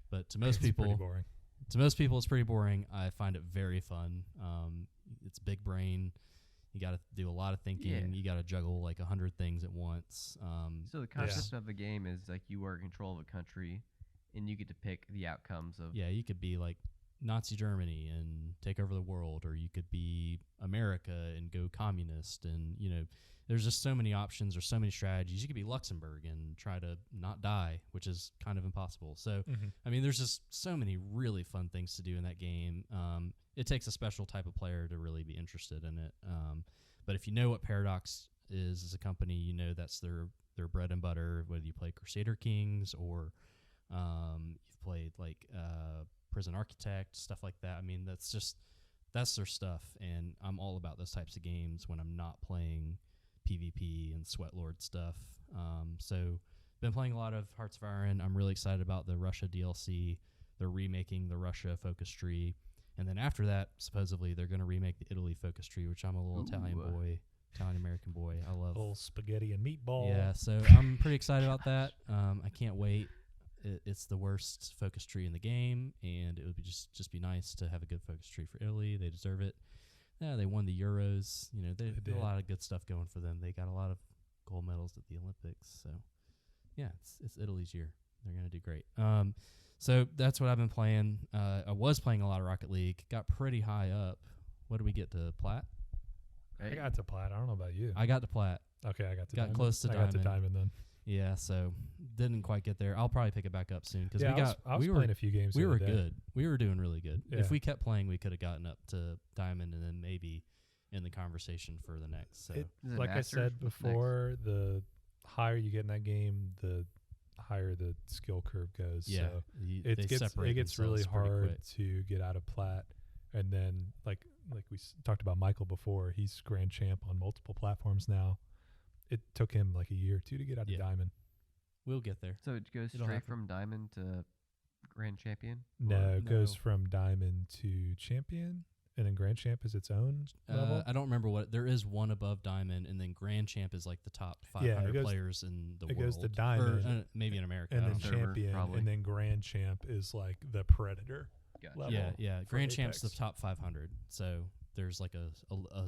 but to most people. Pretty boring. To most people, it's pretty boring. I find it very fun. It's big brain. You got to do a lot of thinking. Yeah. You got to juggle like 100 things at once. So the concept of the game is like you are in control of a country, and you get to pick the outcomes of. Yeah, you could be like Nazi Germany and take over the world, or you could be America and go communist. And, there's just so many options or so many strategies. You could be Luxembourg and try to not die, which is kind of impossible. So, I mean, there's just so many really fun things to do in that game. It takes a special type of player to really be interested in it. But if you know what Paradox is as a company, you know that's their bread and butter, whether you play Crusader Kings or you've played like Prison Architect, stuff like that. I mean, that's their stuff, and I'm all about those types of games when I'm not playing PvP and Sweatlord stuff. So been playing a lot of Hearts of Iron. I'm really excited about the Russia DLC. They're remaking the Russia focus tree. And then after that, supposedly, they're going to remake the Italy focus tree, which I'm a little Italian-American boy. I love. Little spaghetti and meatball. Yeah, so I'm pretty excited about that. I can't wait. It's the worst focus tree in the game, and it would be just be nice to have a good focus tree for Italy. They deserve it. Yeah, they won the Euros. You know, they did a lot of good stuff going for them. They got a lot of gold medals at the Olympics. So, yeah, it's Italy's year. They're going to do great. So that's what I've been playing. I was playing a lot of Rocket League. Got pretty high up. What did we get to plat? I got to plat. I don't know about you. I got to plat. Okay, I got to Got diamond. close to I diamond. got to diamond then. Yeah, so didn't quite get there. I'll probably pick it back up soon because I was playing a few games. We the were other day. good. We were doing really good. Yeah. If we kept playing, we could have gotten up to diamond and then maybe in the conversation for the next. So Is it Like I Masters? said What's next? before, the higher you get in that game, the higher the skill curve goes. yeah, So they it separate gets really themselves pretty hard quick. to get out of plat. And then like we talked about Michael before, he's grand champ on multiple platforms now. It took him like a year or two to get out of diamond. We'll get there. So it goes It'll straight happen. from diamond to grand champion? No, Or- it goes No. from diamond to champion, and then grand champ is its own level. I don't remember what there is one above diamond, and then grand champ is like the top Yeah, it 500 goes- players in the it world. goes to diamond, or, maybe in America. And I then don't know. Server, champion, probably. and then grand champ is like the predator. Gotcha. level. Yeah. for Grand champ's the Apex. top 500, so there's like a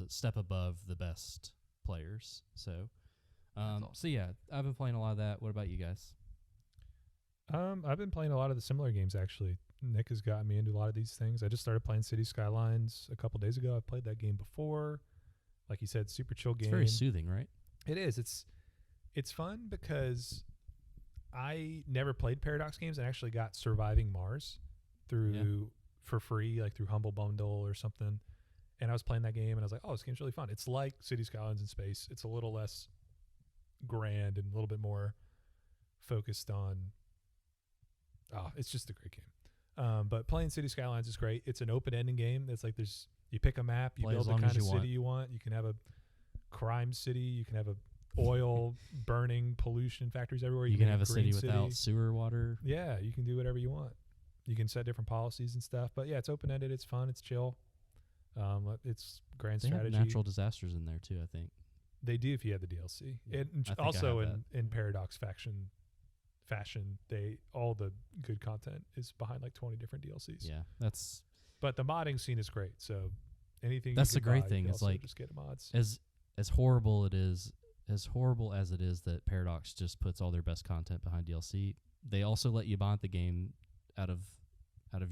step above the best players. So, awesome. so yeah, I've been playing a lot of that. What about you guys? I've been playing a lot of the similar games actually. Nick has gotten me into a lot of these things. I just started playing City Skylines a couple days ago. I've played that game before. Like you said, super chill game. It's very soothing, right? It is. It's fun because I never played Paradox games and actually got Surviving Mars through for free, like through Humble Bundle or something. And I was playing that game and I was like, oh, this game's really fun. It's like City Skylines in space. It's a little less grand and a little bit more focused on. Oh, it's just a great game. But playing City Skylines is great. It's an open-ending game. It's like you pick a map, you Play as build the long kind as of you city you want. You can have a crime city. You can have a oil burning pollution factories everywhere. You can make have a city green without sewer water. Yeah, you can do whatever you want. You can set different policies and stuff. But yeah, it's open-ended. It's fun. It's chill. It's grand They strategy. have natural disasters in there too, I think. They do if you have the DLC. Yeah, And I think I also have in Paradox fashion, all the good content is behind like 20 different DLCs. Yeah, that's But the modding scene is great. So anything That's you the can great buy, thing, you can is also like- just get mods. as horrible as it is that Paradox just puts all their best content behind DLC. They also let you bond the game out of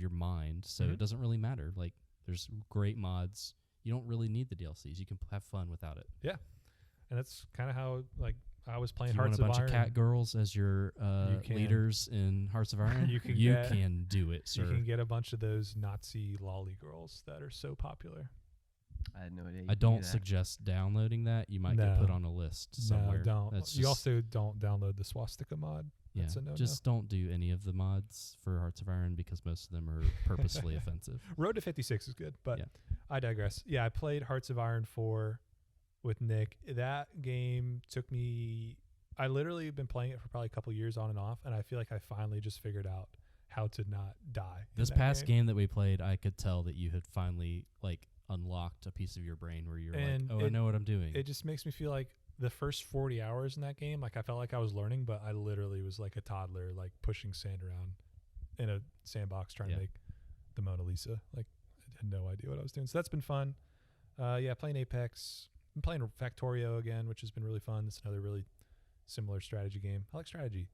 your mind, so Mhm. it doesn't really matter. Like there's great mods. You don't really need the DLCs. You can have fun without it. And that's kind of how like I was playing If you want Hearts a bunch of of Iron. cat girls as your can. leaders in Hearts of Iron, You can you get- can do it, sir. You can get a bunch of those Nazi lolly girls that are so popular. I had no idea. you I could do don't that. suggest downloading that. You might No. get put on a list somewhere. No, don't. That's You just- also don't download the swastika mod. yeah, that's a no-no. just don't do any of the mods for Hearts of Iron because most of them are purposefully offensive. Road to 56 is good, but Yeah. I digress. Yeah, I played Hearts of Iron 4 with Nick. That game took me. I literally have been playing it for probably a couple years on and off, and I feel like I finally just figured out how to not die. in This that past game that we played, I could tell that you had finally like unlocked a piece of your brain where you're And like, "Oh, I know what I'm doing." It just makes me feel like the first 40 hours in that game, like I felt like I was learning, but I literally was like a toddler, like pushing sand around in a sandbox trying Yeah. to make the Mona Lisa. Like I had no idea what I was doing. So that's been fun. Yeah, playing Apex. I'm playing Factorio again, which has been really fun. It's another really similar strategy game. I like strategy.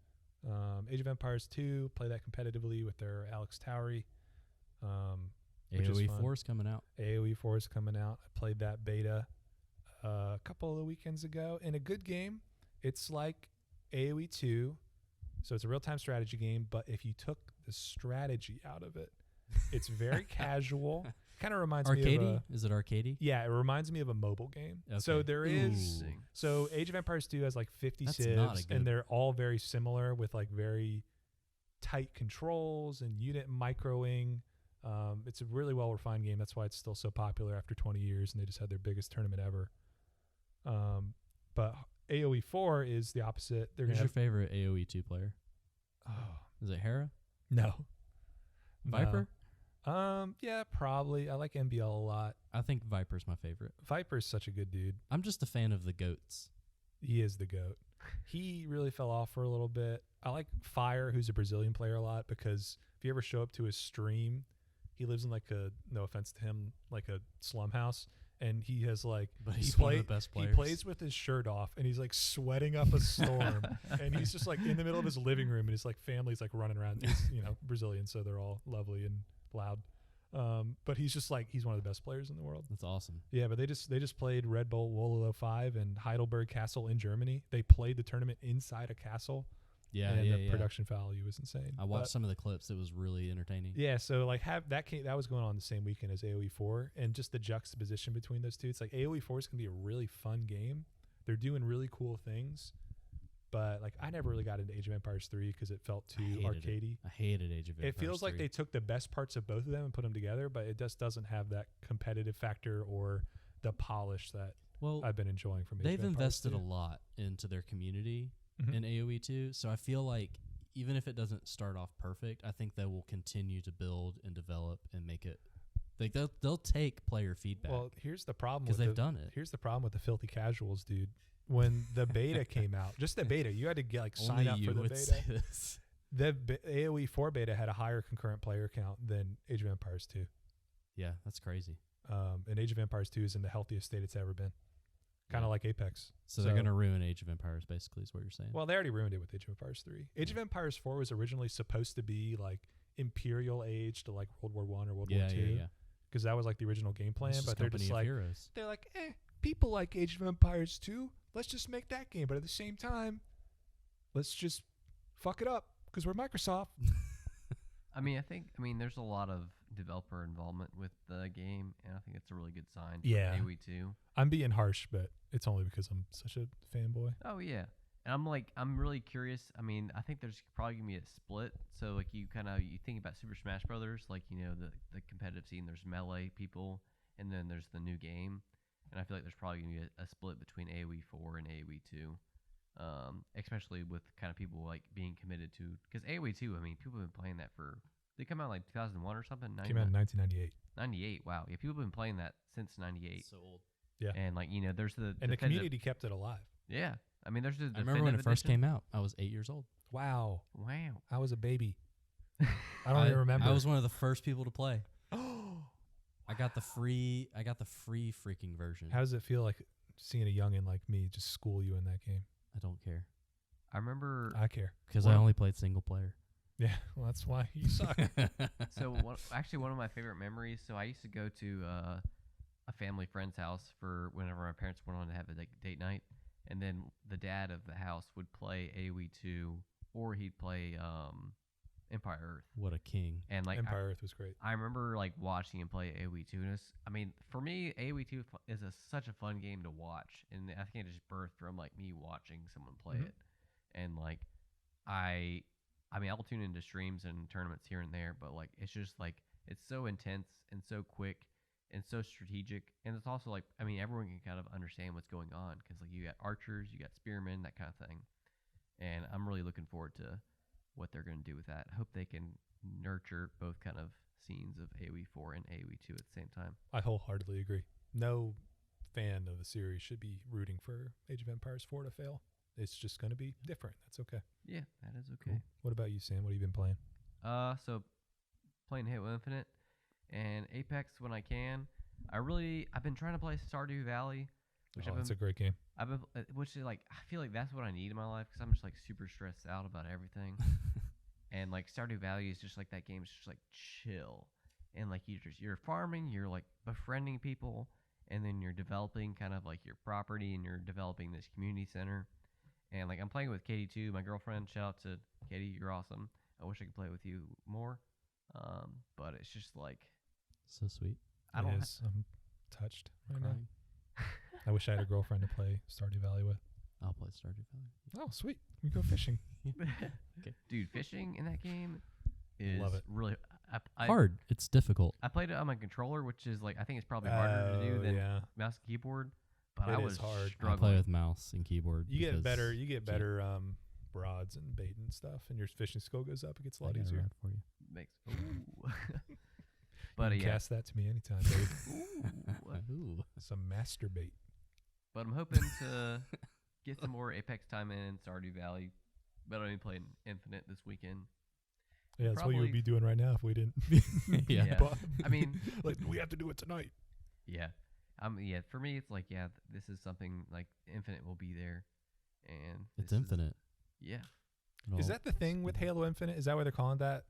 Age of Empires 2, play that competitively with their Alex Towery. Which is AOE fun. 4 is coming out. AOE 4 is coming out. I played that beta a couple of weekends ago. In a good game, it's like AOE 2. So it's a real-time strategy game, but if you took the strategy out of it, it's very casual. Kind of reminds me of Arcadey? Is it arcadey? yeah, it reminds me of a mobile game. So Okay. there Ooh. is Interesting. so Age of Empires 2 has like 50 That's not a civs, good- and they're all very similar with like very tight controls and unit microing. It's a really well refined game. That's why it's still so popular after 20 years, and they just had their biggest tournament ever. But AoE 4 is the opposite. They're Who's gonna your favorite AoE 2 player? Is it Hera? no. Viper? Yeah, probably. I like MBL a lot. I think Viper's my favorite. Viper's such a good dude. I'm just a fan of the goats. He is the GOAT. He really fell off for a little bit. I like Fire, who's a Brazilian player, a lot because if you ever show up to his stream, he lives in like a, no offense to him, like a slum house. And he has like, But he's one of the best players. He plays with his shirt off and he's like sweating up a storm. And he's just like in the middle of his living room and his like family's like running around. He's, Brazilian, so they're all lovely and loud. But he's just like, he's one of the best players in the world. That's awesome. Yeah, but they just played Red Bull Wololo 5 and Heidelberg Castle in Germany. They played the tournament inside a castle. Yeah, and yeah, the yeah. production value was insane. I watched some of the clips. It was really entertaining. Yeah, so like that was going on the same weekend as AoE 4, and just the juxtaposition between those two. It's like AoE 4 is going to be a really fun game. They're doing really cool things, but like I never really got into Age of Empires 3 because it felt too arcadey. I hated Age of Empires. It feels like 3. they took the best parts of both of them and put them together, but it just doesn't have that competitive factor or the polish that I've been enjoying from Age They've of Empires invested 2. a lot into their community Mhm. in AoE 2, so I feel like even if it doesn't start off perfect, I think they will continue to build and develop and make it. Like they'll take player feedback. Well, here's the problem because they've done it. Here's the problem with the filthy casuals, dude. When the beta came out, just the beta, you had to get sign Only up you for the would beta. say this. The AoE 4 beta had a higher concurrent player count than Age of Empires 2. Yeah, that's crazy. And Age of Empires 2 is in the healthiest state it's ever been. Kind of like Apex. So they're going to ruin Age of Empires, basically, is what you're saying. Well, they already ruined it with Age of Empires 3. Age of Empires 4 was originally supposed to be like Imperial Age to like World War I or World War II. Yeah. Because that was like the original game plan. It's But just they're Company just of like, Heroes. they're like, people like Age of Empires 2. Let's just make that game. But at the same time, let's just fuck it up because we're Microsoft. I mean, there's a lot of developer involvement with the game, and I think it's a really good sign. Yeah. For AoE 2. I'm being harsh, but it's only because I'm such a fanboy. Oh yeah, and I'm really curious. I mean, I think there's probably gonna be a split. So like you think about Super Smash Brothers, like the competitive scene. There's melee people, and then there's the new game, and I feel like there's probably gonna be a split between AoE 4 and AoE 2. Especially with kind of people like being committed to, because AoE 2, I mean, people have been playing that they come out like 2001 or something. Came out in 1998. 98. Wow. Yeah, people have been playing that since 98. So old. Yeah. And there's the And the community kept it alive. Yeah. I mean, there's the I remember when it first came out. I was 8 years old. Wow. Wow. I was a baby. I don't even remember. I was one of the first people to play. I got the free freaking version. How does it feel like seeing a youngin like me just school you in that game? I don't care I remember. I care. because I only played single player. Yeah, well, that's why you suck. So one of my favorite memories. So I used to go to a family friend's house for whenever my parents went on to have a date night, and then the dad of the house would play AoE 2, or he'd play Empire Earth. What a king! And like Empire Earth was great. I remember like watching him play AoE 2, and I mean, for me, AoE 2 is such a fun game to watch, and I think it just birthed from like me watching someone play it, and like I mean, I'll tune into streams and tournaments here and there, but like it's just like it's so intense and so quick and so strategic, and it's also like, I mean, everyone can kind of understand what's going on because like you got archers, you got spearmen, that kind of thing, and I'm really looking forward to what they're going to do with that. I hope they can nurture both kind of scenes of AoE 4 and AoE 2 at the same time. I wholeheartedly agree. No fan of the series should be rooting for Age of Empires 4 to fail. It's just going to be different. That's okay. Yeah, that is okay. Cool. What about you, Sam? What have you been playing? So playing Halo Infinite and Apex when I can. I've been trying to play Stardew Valley, which That's a great game. which is like, I feel like that's what I need in my life because I'm just like super stressed out about everything. And like Stardew Valley is just like that game is just like chill, and like you're farming, you're like befriending people, and then you're developing kind of like your property, and you're developing this community center. And like I'm playing with Katie too, my girlfriend. Shout out to Katie, you're awesome. I wish I could play with you more, but it's just like So sweet. I don't. I'm touched right Crying. now. I wish I had a girlfriend to play Stardew Valley with. I'll play Stardew Valley. Oh, sweet. We go fishing. Okay. Dude, fishing in that game is Love it. really Hard. It's difficult. I played it on my controller, which is like I think it's probably harder to do than yeah. mouse and keyboard. but It I is was hard. I play struggling. with mouse and keyboard. You get because better. You get can't- better rods and bait and stuff, and your fishing skill goes up. It gets a I lot got a easier. rod for you. Makes ooh. You But can yeah, cast that to me anytime, babe. ooh. Ooh. Some master bait. But I'm hoping to get some more Apex time in Stardew Valley. But I'm only playing Infinite this weekend. Yeah, that's what you would Probably- be doing right now if we didn't. Yeah. Yeah. But- I mean, like we have to do it tonight. yeah. Yeah, for me, it's like, yeah, this is something like Infinite will be there. And It's this is- infinite. Yeah. It'll- Is that the thing with Halo Infinite? Is that why they're calling that?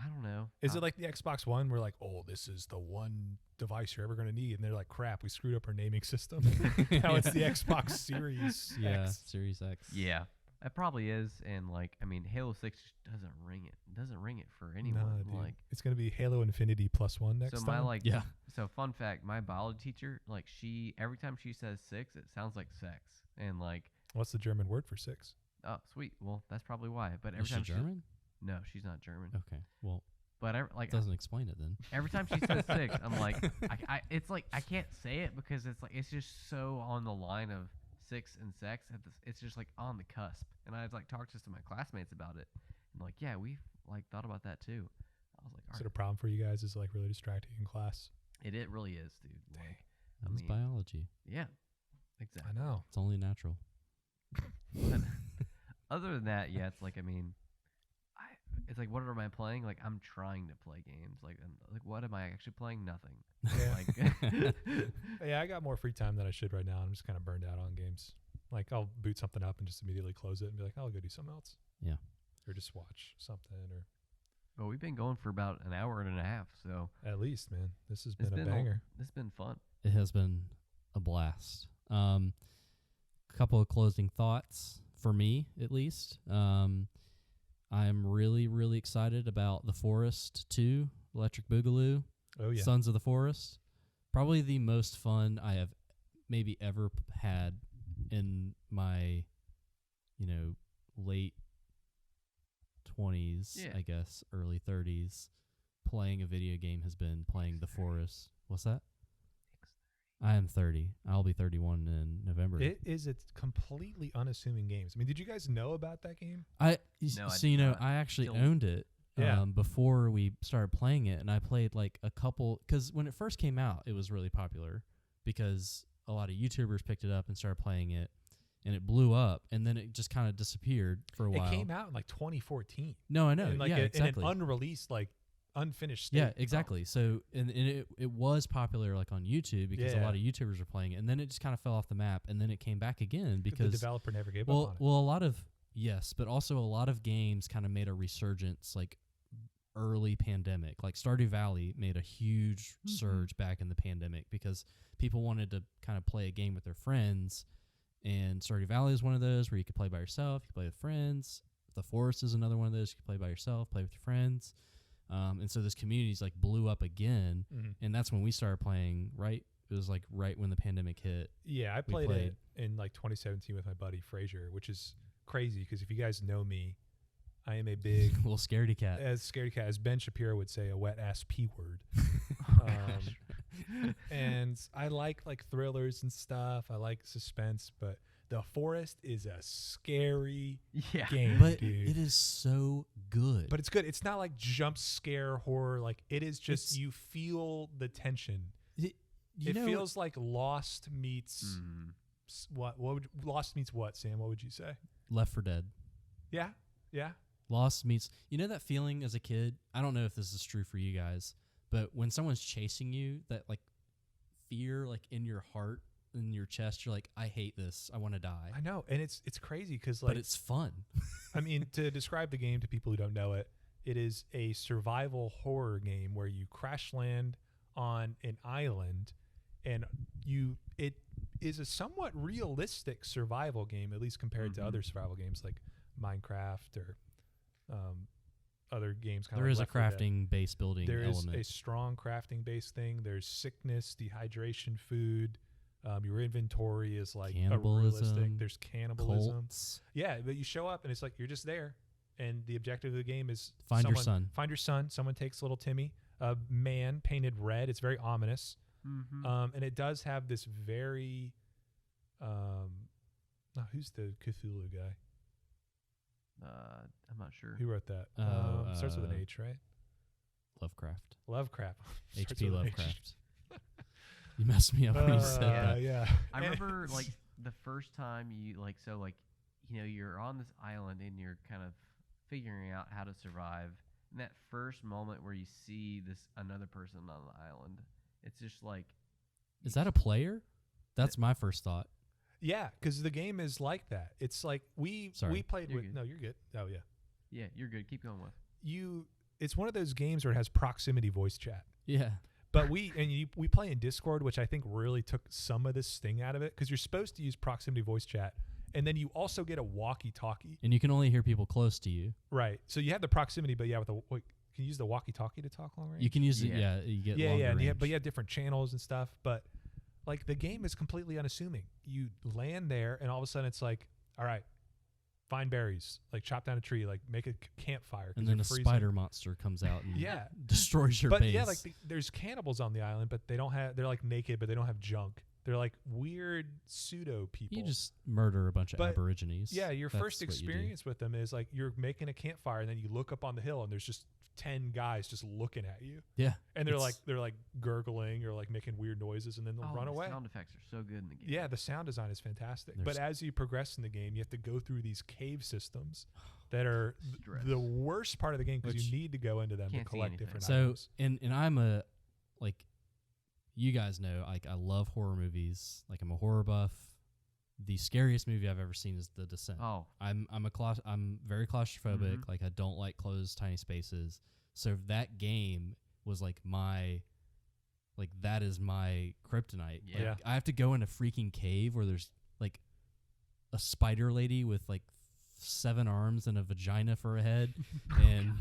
I don't know. Is it like the Xbox One? We're like, oh, this is the one device you're ever going to need, and they're like, crap, we screwed up our naming system. Now it's the Xbox Series Yeah, X. Series X. Yeah, it probably is. And like, I mean, Halo 6 doesn't ring it. It doesn't ring it for Nah, anyone. dude. Like, It's going to be Halo Infinity +1 next so time. my like, Yeah. so fun fact, my biology teacher, like, every time she says 6, it sounds like sex. And like, What's the German word for 6? oh, sweet. Well, that's probably why. But every Is she time German? no, she's not German. Okay. Well, But like, doesn't explain it then. every time she says 6, I'm like, it's like I can't say it because it's like it's just so on the line of 6 and sex. It's just like on the cusp. And I like talked to some of my classmates about it. And like, yeah, we like thought about that too. I was like, all Is it right. a problem for you guys? Is it like really distracting in class? It really is, dude. Dang. Like, I It's mean, biology. yeah, I exactly. know. It's only natural. But other than that, yeah, it's like I mean, it's like what am I playing? Like I'm trying to play games. Like what am I actually playing? Nothing. Yeah. Like Yeah, I got more free time than I should right now. I'm just kind of burned out on games. Like I'll boot something up and just immediately close it and be like, I'll go do something else. Yeah. Or just watch something, or well, we've been going for about an hour and a half, so at least, man, this has it's been a been banger. It's been fun. It has been a blast. Couple of closing thoughts for me, at least. I'm really, really excited about The Forest 2, Electric Boogaloo, Oh yeah. Sons of the Forest. Probably the most fun I have maybe ever had in my, late 20s, Yeah. I guess, early 30s. Playing a video game has been playing The Forest. What's that? I am 30. I'll be 31 in November. It is a completely unassuming games. I mean, did you guys know about that game? No, I did not. I actually Till- owned it Yeah. before we started playing it, and I played like a couple, because when it first came out, it was really popular because a lot of YouTubers picked it up and started playing it, and it blew up, and then it just kind of disappeared for a while. It came out in like 2014. No, I know. In like yeah, exactly. in an unreleased, like unfinished state. Yeah, exactly. So, and it was popular like on YouTube because a Yeah. lot of YouTubers were playing it, and then it just kind of fell off the map, and then it came back again The because developer never gave up on it. well, a lot of yes, but also a lot of games kind of made a resurgence like early pandemic. Like Stardew Valley made a huge surge back in the pandemic because people wanted to kind of play a game with their friends, and Stardew Valley is one of those where you could play by yourself, you can play with friends. The Forest is another one of those you can play by yourself, play with your friends. And so this community's like blew up again, and that's when we started playing. Right, it was like right when the pandemic hit. Yeah, I played it in like 2017 with my buddy Frazier, which is crazy because if you guys know me, I am a big, Little scaredy cat. as scaredy cat, as Ben Shapiro would say, a wet ass P word. And I like thrillers and stuff. I like suspense, but The Forest is a scary Yeah. game, But dude. it is so good. But it's good. It's not like jump scare horror. Like it is just It's- you feel the tension. it It feels like Lost meets what? Lost meets what? Sam, what would you say? Left 4 Dead. Yeah, yeah. Lost meets, that feeling as a kid? I don't know if this is true for you guys, but when someone's chasing you, that like fear like in your heart, in your chest, you're like, I hate this. I want to die. I know, and it's crazy because like But it's fun. I mean, to describe the game to people who don't know it, it is a survival horror game where you crash land on an island, and it is a somewhat realistic survival game, at least compared to other survival games like Minecraft or other games. There is a crafting base building There is element. a strong crafting based thing. There's sickness, dehydration, food. Your inventory is like a realistic. Cannibalism, There's cannibalism. Cults. Yeah, but you show up and it's like you're just there, and the objective of the game is Find your son. Find your son. Someone takes little Timmy, a man painted red. It's very ominous, and it does have this very No, who's the Cthulhu guy? I'm not sure. Who wrote that? Starts with an H, right? Lovecraft. Lovecraft. Starts H.P. with an H. Lovecraft. You messed me up when you said that. Yeah. I remember like the first time you you're on this island and you're kind of figuring out how to survive. And that first moment where you see another person on the island, it's just like, Is that a player? That's my first thought. Yeah, because the game is like that. It's like we played You're with. good. No, you're good. Oh yeah. yeah, you're good. Keep going with. It's one of those games where it has proximity voice chat. Yeah. But we play in Discord, which I think really took some of the sting out of it, because you're supposed to use proximity voice chat, and then you also get a walkie-talkie. And you can only hear people close to you. Right. So you have the proximity, but can you use the walkie-talkie to talk long range? You can use it. Yeah. Yeah. You get Yeah, longer yeah. range. But you have different channels and stuff. But like the game is completely unassuming. You land there, and all of a sudden it's like, all right, find berries, like chop down a tree, like make a campfire. 'cause And then you're a freezing. spider monster comes out and Yeah. destroys your But base. yeah, like there's cannibals on the island, but they're like naked, but they don't have junk. They're like weird pseudo people. you just murder a bunch of But, aborigines. Yeah, your That's first what you do. experience with them is like you're making a campfire, and then you look up on the hill, and there's just 10 guys just looking at you, Yeah. and they're It's- like gurgling or like making weird noises, and then they'll run the away. sound effects are so good in the game. Yeah, the sound design is fantastic. There's- But as you progress in the game, you have to go through these cave systems that are Stress. the worst part of the game, because Which- you need to go into them to Can't see collect anything. different So items. and I'm a like you guys know, like I love horror movies. Like I'm a horror buff. The scariest movie I've ever seen is The Descent. Oh, I'm very claustrophobic. Mhm. Like I don't like closed tiny spaces. So that game was like that is my kryptonite. Yeah. Like, Yeah. I have to go in a freaking cave where there's like a spider lady with like 7 arms and a vagina for a head, and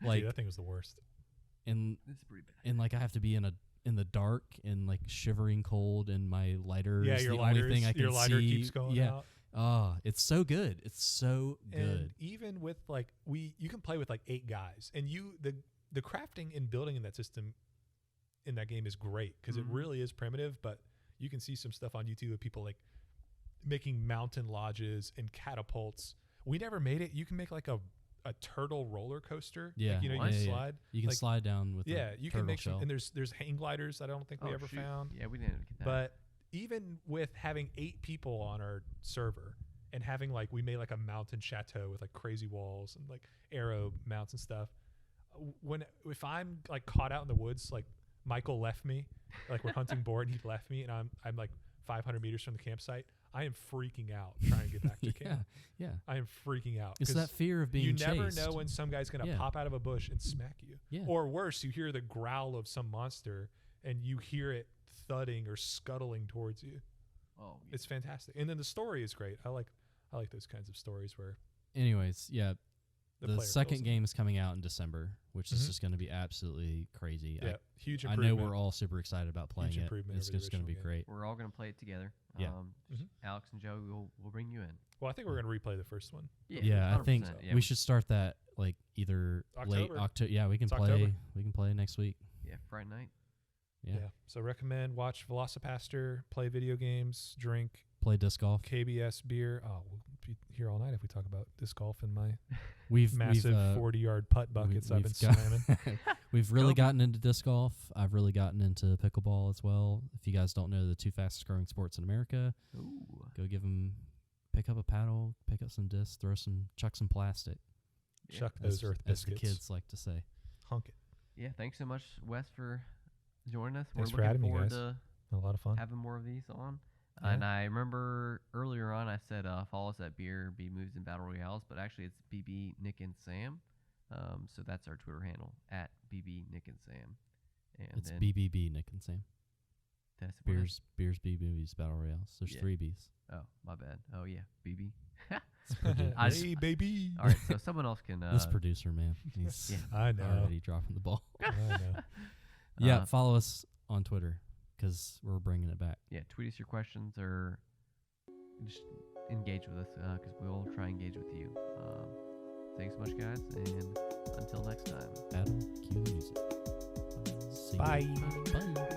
like Dude, that thing was the worst. and this is pretty bad. and like I have to be in the dark and like shivering cold, and my lighter Yeah, is your the only lighter thing I can your lighter see. keeps going yeah. out. Oh, it's so good. It's so good. And even with like you can play with like 8 guys, and the crafting and building in that system in that game is great, because Mhm. it really is primitive. But you can see some stuff on YouTube of people like making mountain lodges and catapults. We never made it. You can make like a turtle roller coaster. Yeah. Like, you know, you What? can Yeah, yeah. slide. You can like- slide down with Yeah, a you turtle can make shell. some, and there's hang gliders that I don't think we ever shoot. found. Yeah, we didn't get that. But even with having 8 people on our server and having like, we made like a mountain chateau with like crazy walls and like arrow mounts and stuff. If I'm like caught out in the woods, like Michael left me, like we're hunting boar and he left me, and I'm like 500 meters from the campsite, I am freaking out trying to get back to yeah, camp. yeah. I am freaking out. It's 'cause that fear of being you chased. never know when some guy's going to Yeah. pop out of a bush and smack you. Yeah. Or worse, you hear the growl of some monster and you hear it thudding or scuttling towards you. oh, yeah. It's fantastic. And then the story is great. I like those kinds of stories where Anyways, yeah. the The player second feels it. game is coming out in December, which is Mhm. just going to be absolutely crazy. Yeah, huge I improvement. know we're all super excited about playing it. improvement It's over the just going to be original great. We're all gonna play it together. Yeah. Mhm. Alex and Joe, we'll bring you in. Well, I think we're going to replay the first one. Yeah, I think 100%. Yeah, we should start that like either late October. October. Yeah, we can It's play. October. We can play next week. Yeah, Friday night. Yeah. So watch Velocipaster, play video games, drink Play disc golf. KBS beer. Oh, we'll be here all night if we talk about disc golf and my We've massive 40-yard putt buckets I've been slamming. We've really Go. gotten into disc golf. I've really gotten into pickleball as well. If you guys don't know the 2 fastest growing sports in America, Ooh. go pick up a paddle, pick up some discs, chuck some plastic. Yeah. Chuck those earth as the biscuits. kids like to say. Hunk it. Yeah, thanks so much, Wes, for joining us. Thanks We're for looking having me, forward guys. to A lot of fun. having more of these on. Yeah. And I remember earlier on I said follow us at Beer B Moves and Battle Royales, but actually it's BB Nick and Sam. So that's our Twitter handle at BB Nick and Sam. And It's then BBB, Nick and Sam. that's what it is. Beers, B movies, battle royales. There's Yeah. 3 Bs. Oh, my bad. Oh yeah, BB. I Hey, baby. All right, so someone else can. This producer, man, he's Yeah. I know. already dropping the ball. I know. Yeah, follow us on Twitter because we're bringing it back. Yeah, tweet us your questions or just engage with us because we'll try and engage with you. Thanks so much, guys, and until next time. Adam, cue the music. See ya. Bye. Bye.